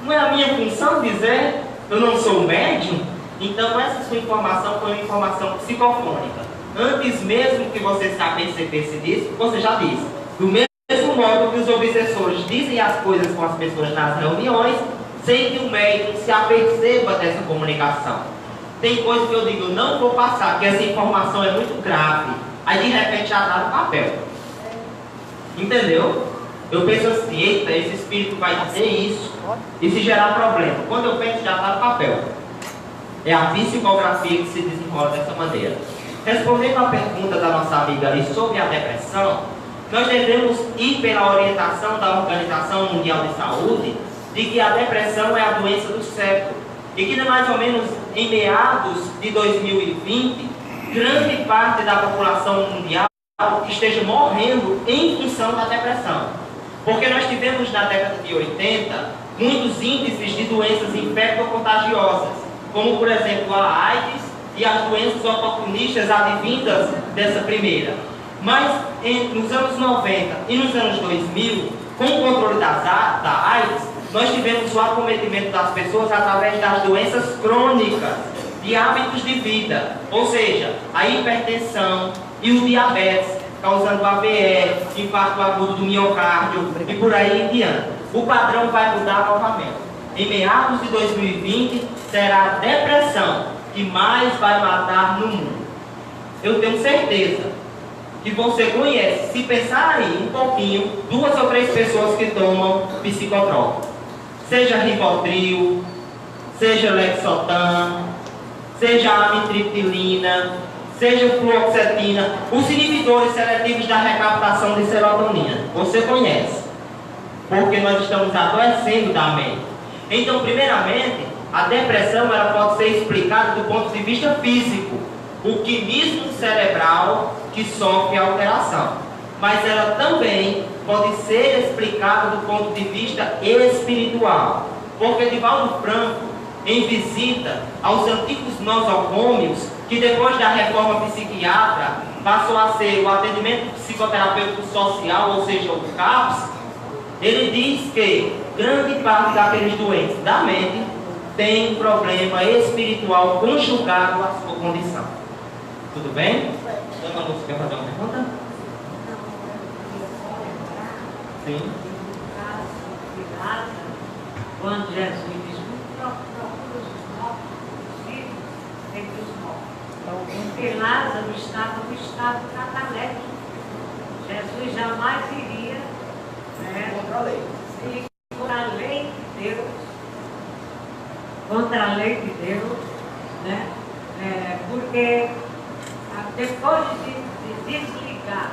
Não é a minha função dizer, eu não sou médium. Então essa sua informação foi uma informação psicofônica. Antes mesmo que você se apercebesse disso, você já disse. Do mesmo modo que os obsessores dizem as coisas com as pessoas nas reuniões, sem que o médium se aperceba dessa comunicação. Tem coisa que eu digo, eu não vou passar, porque essa informação é muito grave. Aí de repente já está no papel. Entendeu? Eu penso assim, eita, esse espírito vai dizer isso, e se gerar problema. Quando eu penso, já está no papel. É a psicografia que se desenrola dessa maneira. Respondendo à pergunta da nossa amiga ali sobre a depressão, nós devemos ir pela orientação da Organização Mundial de Saúde de que a depressão é a doença do século e que mais ou menos em meados de 2020, grande parte da população mundial esteja morrendo em função da depressão. Porque nós tivemos na década de 80 muitos índices de doenças infecto-contagiosas, como por exemplo a AIDS e as doenças oportunistas advindas dessa primeira. Mas nos anos 90 e nos anos 2000, com o controle da AIDS, nós tivemos o acometimento das pessoas através das doenças crônicas, de hábitos de vida, ou seja, a hipertensão e o diabetes, causando AVE, infarto agudo do miocárdio e por aí em diante. O padrão vai mudar novamente. Em meados de 2020, será a depressão que mais vai matar no mundo. Eu tenho certeza que você conhece, se pensar aí um pouquinho, 2 ou 3 pessoas que tomam psicotrópico. Seja Rivotril, seja Lexotan, seja amitriptilina, seja fluoxetina, os inibidores seletivos da recaptação de serotonina. Você conhece, porque nós estamos adoecendo da mente. Então, primeiramente, a depressão ela pode ser explicada do ponto de vista físico, o quimismo cerebral que sofre alteração. Mas ela também pode ser explicada do ponto de vista espiritual. Porque Divaldo Franco, em visita aos antigos nosocômios, que depois da reforma psiquiatra passou a ser o atendimento psicoterapêutico social, ou seja, o CAPS, ele diz que grande parte daqueles doentes da mente tem um problema espiritual conjugado à sua condição. Tudo bem? Dona Lúcia, quer fazer uma pergunta? Sim. Quando Jesus diz, procura os mortos, vivos entre os mortos. Porque Lázaro estava no estado catalético. Jesus jamais iria contra a lei. Contra a lei de Deus. Contra a lei de Deus. Né? Porque depois de desligar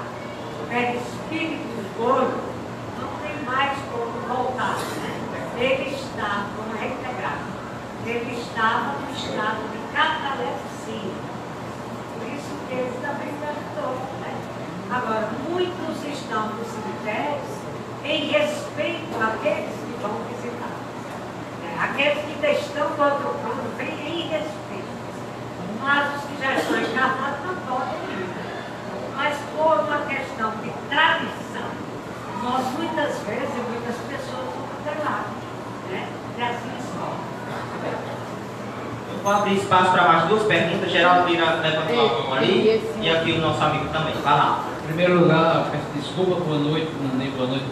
o perispírito do corpo, não tem mais como voltar. Né? Ele estava, como reintegrado, ele estava no estado de catalepsia. Por isso que ele também perguntou. Né? Agora, muitos estão nos cemitérios em respeito àqueles que vão visitar. Aqueles que estão do outro plano vêm em respeito. Mas os que já estão encarnados não podem ir. Mas por uma questão de tradição, nós muitas vezes, muitas pessoas vão tuteladas. E assim escolhe. Eu vou abrir espaço para mais 2 perguntas. Geraldo Lira levantou a mão ali e aqui o nosso amigo também. Vai lá. Em primeiro lugar, peço desculpa, boa noite, não dei boa noite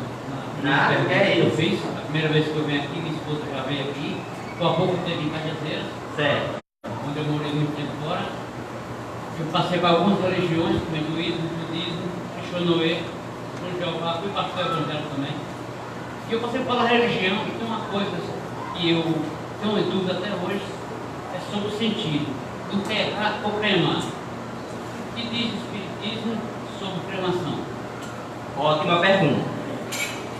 na pergunta que eu fiz. A primeira vez que eu venho aqui, minha esposa já veio aqui. Há pouco tempo em Cajazeiras. Certo. Onde eu morei muito tempo fora. Eu passei por algumas religiões, como hinduísmo, budismo, Xixonoê, Jeová, fui pastor evangélico também. E eu passei pela religião e tem uma coisa que eu tenho uma dúvida até hoje, é sobre o sentido do pegar ou cremar. O que diz o Espiritismo sobre cremação? Ótima pergunta.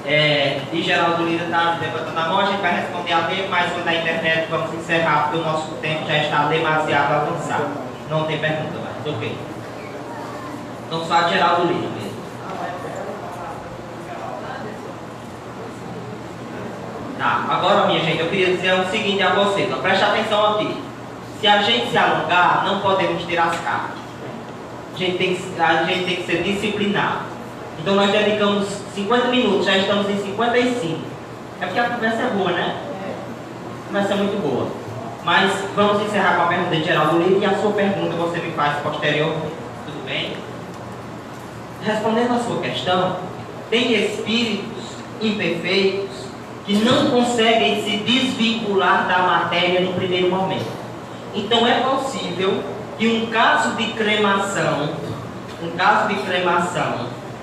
E Geraldo Lira está levantando a mão, a gente vai responder a dele, mas quando a internet vamos encerrar, porque o nosso tempo já está demasiado avançado. Não tem pergunta mais, ok. Então só a Geraldo Lira mesmo. Tá, agora minha gente, eu queria dizer o seguinte a vocês, ó, preste atenção aqui. Se a gente se alongar, não podemos tirar as cartas. A gente tem que ser disciplinado. Então nós dedicamos 50 minutos, já estamos em 55. É porque a conversa é boa, né? A conversa é muito boa. Mas vamos encerrar com a pergunta de Geraldo Lira e a sua pergunta você me faz posteriormente. Tudo bem? Respondendo a sua questão, tem espíritos imperfeitos que não conseguem se desvincular da matéria no primeiro momento. Então é possível que um caso de cremação,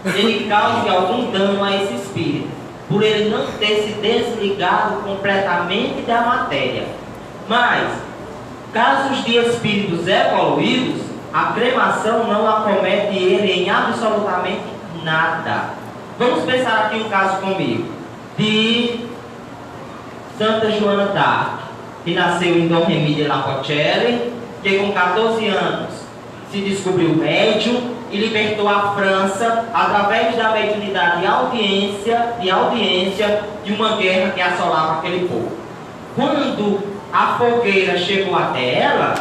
ele cause algum dano a esse espírito, por ele não ter se desligado completamente da matéria. Mas, casos de espíritos evoluídos, a cremação não acomete ele em absolutamente nada. Vamos pensar aqui um caso comigo, de Santa Joana d'Arc, que nasceu em Dom Remy de La Rochelle, que com 14 anos se descobriu médium e libertou a França através da mediunidade de audiência de uma guerra que assolava aquele povo. Quando a fogueira chegou até ela,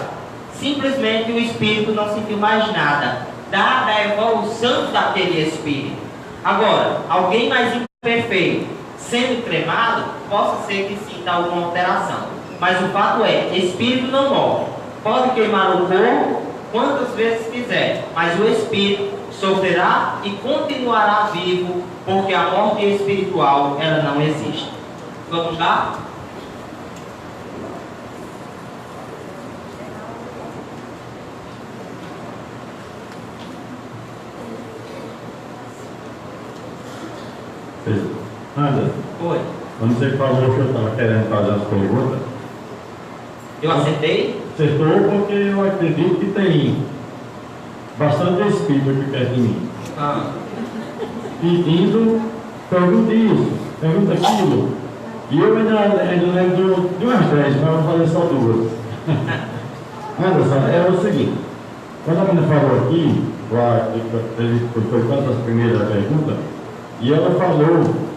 simplesmente o espírito não sentiu mais nada, dada a evolução daquele espírito. Agora, alguém mais imperfeito, sendo cremado, possa ser que sinta alguma alteração. Mas o fato é, espírito não morre. Pode queimar o corpo quantas vezes quiser, mas o espírito sofrerá e continuará vivo, porque a morte espiritual, ela não existe. Vamos lá? Anda. Oi. Quando você falou que eu estava querendo fazer as perguntas, eu acertei? Acertou porque eu acredito que tem bastante espírito aqui perto de mim. Pedindo, pergunta isso, pergunta aquilo. E eu ainda lembro de umas 10, mas eu vou fazer só 2. Anderson, é o seguinte, quando a menina falou aqui, foi tantas primeiras perguntas, e ela falou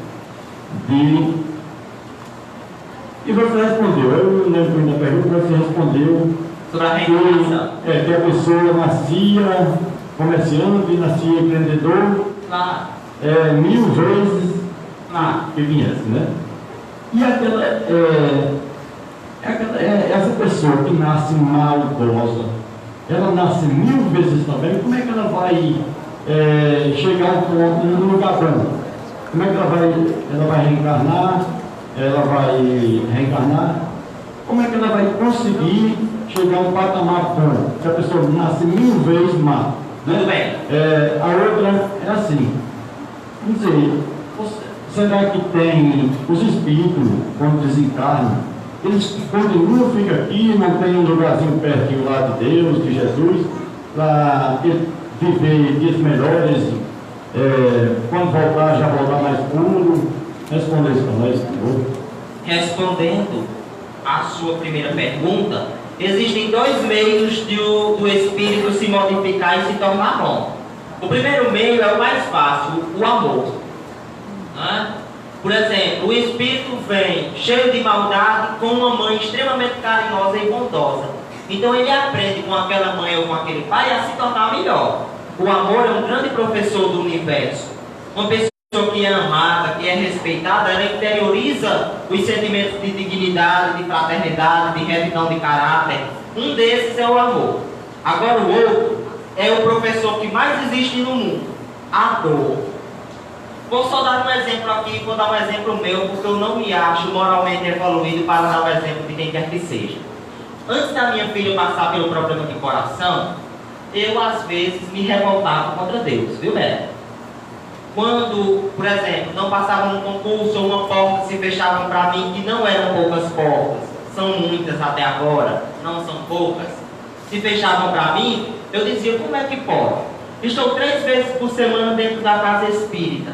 e você respondeu, eu lembro da pergunta, você respondeu sobre a reencarnação. Que a pessoa nascia comerciante, nascia empreendedor, 1000 vezes que viesse, né? E essa pessoa que nasce maldosa, ela nasce 1000 vezes também, como é que ela vai chegar a um lugar bom? Como é que ela vai reencarnar? Como é que ela vai conseguir chegar a um patamar bom? Se a pessoa nasce 1000 vezes má. Tudo bem. A outra é assim, vamos dizer, será que tem os espíritos, quando desencarnam, eles continuam, ficam aqui, não tem um lugarzinho pertinho lá de Deus, de Jesus, para viver dias melhores, quando voltar, já voltar mais puro? Responda isso para nós, por favor. Respondendo a sua primeira pergunta, existem 2 meios do espírito se modificar e se tornar bom. O primeiro meio é o mais fácil, o amor. Por exemplo, o espírito vem cheio de maldade com uma mãe extremamente carinhosa e bondosa. Então ele aprende com aquela mãe ou com aquele pai a se tornar melhor. O amor é um grande professor do universo. Uma pessoa que é amada, que é respeitada, ela interioriza os sentimentos de dignidade, de fraternidade, de retidão de caráter. Um desses é o amor. Agora o outro é o professor que mais existe no mundo, a dor. Vou só dar um exemplo aqui, vou dar um exemplo meu, porque eu não me acho moralmente evoluído para dar o exemplo de quem quer que seja. Antes da minha filha passar pelo problema de coração, eu às vezes me revoltava contra Deus, viu, Beto? Quando, por exemplo, não passava num concurso ou uma porta se fechava para mim, que não eram poucas portas, são muitas até agora, não são poucas, se fechavam para mim, eu dizia, como é que pode? Estou 3 vezes por semana dentro da casa espírita,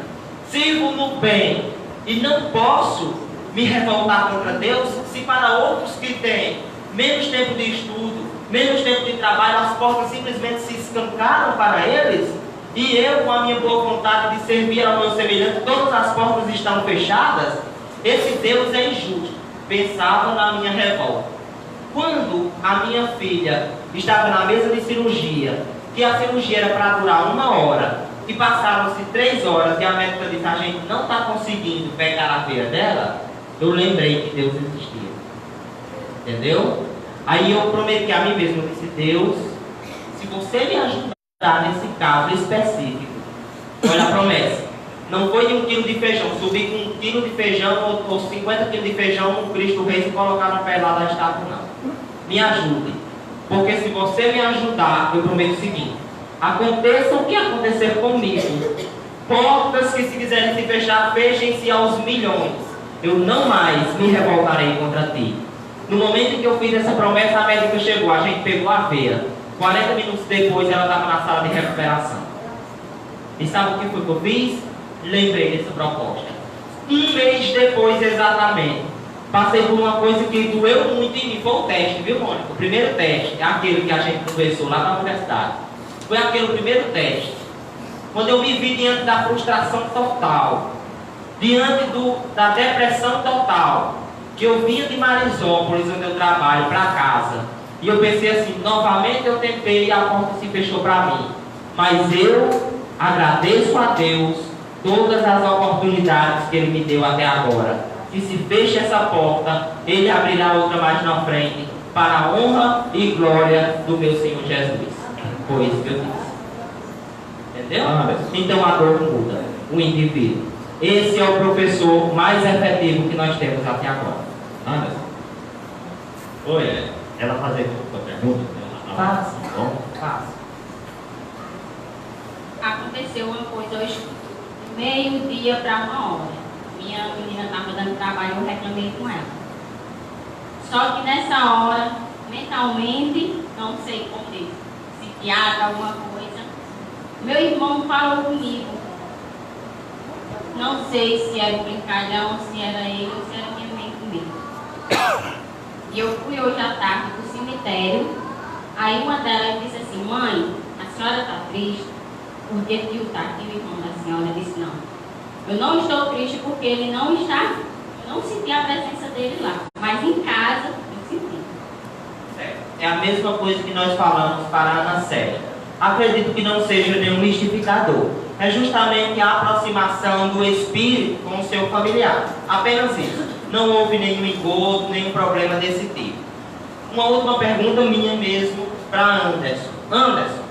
sirvo no bem e não posso me revoltar contra Deus, se para outros que têm menos tempo de estudo, menos tempo de trabalho, as portas simplesmente se escancaram para eles, e eu, com a minha boa vontade de servir ao meu semelhante, todas as portas estão fechadas, esse Deus é injusto. Pensava na minha revolta. Quando a minha filha estava na mesa de cirurgia, que a cirurgia era para durar 1 hora, e passaram-se 3 horas e a médica disse, a gente não está conseguindo pegar a veia dela, eu lembrei que Deus existia. Entendeu? Aí eu prometi a mim mesmo, eu disse, Deus, se você me ajudar nesse caso específico, olha a promessa, Não foi de 1 quilo de feijão, subir com 1 quilo de feijão ou 50 quilos de feijão no Cristo Reis e colocar no pé lá da estátua, não. Me ajude. Porque se você me ajudar, eu prometo o seguinte: aconteça o que acontecer comigo, portas que se quiserem se fechar, fechem-se aos milhões. Eu não mais me revoltarei contra ti. No momento em que eu fiz essa promessa, a médica chegou, a gente pegou a veia. 40 minutos depois, ela estava na sala de recuperação. E sabe o que foi que eu fiz? Lembrei dessa proposta. 1 mês depois, exatamente, passei por uma coisa que doeu muito em mim. Foi o teste, viu, Mônica? O primeiro teste, é aquele que a gente conversou lá na universidade. Foi aquele primeiro teste. Quando eu me vi diante da frustração total, diante da depressão total, que eu vinha de Marisópolis, onde eu trabalho, para casa. E eu pensei assim, novamente eu tentei e a porta se fechou para mim. Mas eu agradeço a Deus todas as oportunidades que Ele me deu até agora. E se fecha essa porta, Ele abrirá outra mais na frente, para a honra e glória do meu Senhor Jesus. Foi isso que eu disse. Entendeu? Então a dor muda o indivíduo. Esse é o professor mais efetivo que nós temos até agora. Anderson. Oi, ela fazer outra pergunta? Faça. Bom? Faça. Aconteceu uma coisa hoje, meio-dia para 1 hora. Minha menina estava dando trabalho, eu reclamei com ela. Só que nessa hora, mentalmente, não sei como dizer, psiquiatra, alguma coisa, meu irmão falou comigo. Não sei se era um brincalhão, se era ele ou se era minha mãe comigo. E eu fui hoje à tarde para o cemitério. Aí uma delas disse assim: mãe, a senhora está triste porque tio está aqui. O irmão da senhora disse: não, eu não estou triste porque ele não está. Eu não senti a presença dele lá, mas em casa eu senti. É a mesma coisa que nós falamos para a Ana Célia. Acredito que não seja nenhum mistificador. É justamente a aproximação do espírito com o seu familiar. Apenas isso. Não houve nenhum engodo, nenhum problema desse tipo. Uma última pergunta minha mesmo para Anderson. Anderson,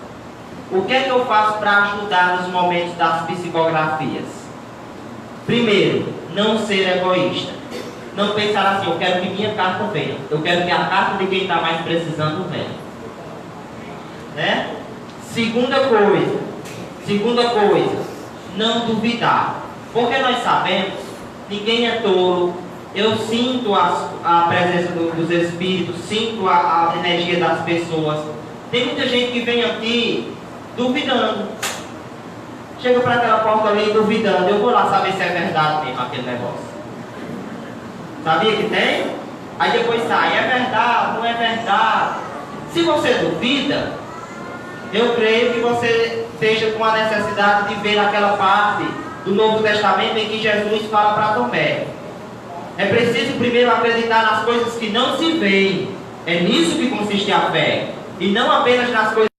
o que é que eu faço para ajudar nos momentos das psicografias? Primeiro, não ser egoísta. Não pensar assim, eu quero que minha carta venha. Eu quero que a carta de quem está mais precisando venha. Né? Segunda coisa, não duvidar. Porque nós sabemos, ninguém é tolo. Eu sinto a presença dos espíritos, sinto a energia das pessoas. Tem muita gente que vem aqui duvidando. Chega para aquela porta ali duvidando. Eu vou lá saber se é verdade mesmo aquele negócio. Sabia que tem? Aí depois sai, é verdade, não é verdade. Se você duvida, eu creio que você esteja com a necessidade de ver aquela parte do Novo Testamento em que Jesus fala para Tomé. É preciso primeiro acreditar nas coisas que não se veem. É nisso que consiste a fé. E não apenas nas coisas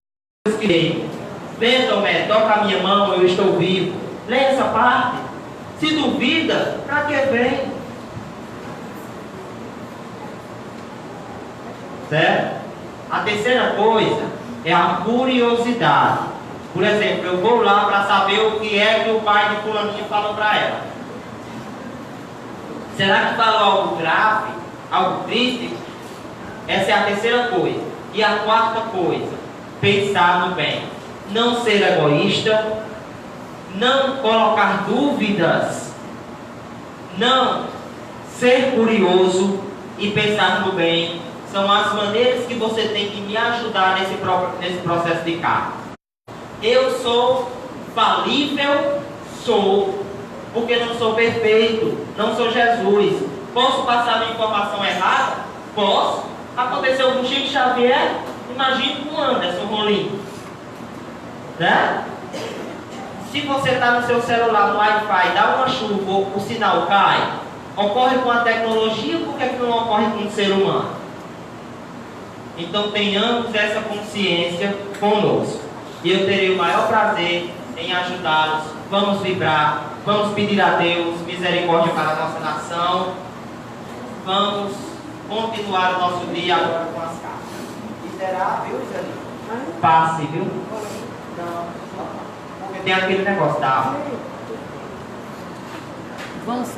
que veem. Vem, Tomé, toca a minha mão, eu estou vivo. Leia essa parte. Se duvida, para que vem? Certo? A terceira coisa é a curiosidade. Por exemplo, eu vou lá para saber o que é que o pai de fulaninho falou para ela. Será que falou algo grave? Algo triste? Essa é a terceira coisa. E a quarta coisa, pensar no bem. Não ser egoísta, não colocar dúvidas, não ser curioso e pensar no bem. São as maneiras que você tem que me ajudar nesse processo de carro. Eu sou falível, sou, porque não sou perfeito, não sou Jesus. Posso passar uma informação errada? Posso. Aconteceu com Chico Xavier, imagine com Anderson Rolim. Né? Se você está no seu celular, no Wi-Fi, dá uma chuva, o sinal cai, ocorre com a tecnologia, por que não ocorre com o ser humano? Então tenhamos essa consciência conosco. E eu terei o maior prazer em ajudá-los. Vamos vibrar, vamos pedir a Deus misericórdia para a nossa nação. Vamos continuar o nosso dia agora com as cartas. E será, viu, Isani? Passe, viu? Não, porque tem aquele negócio da Vamos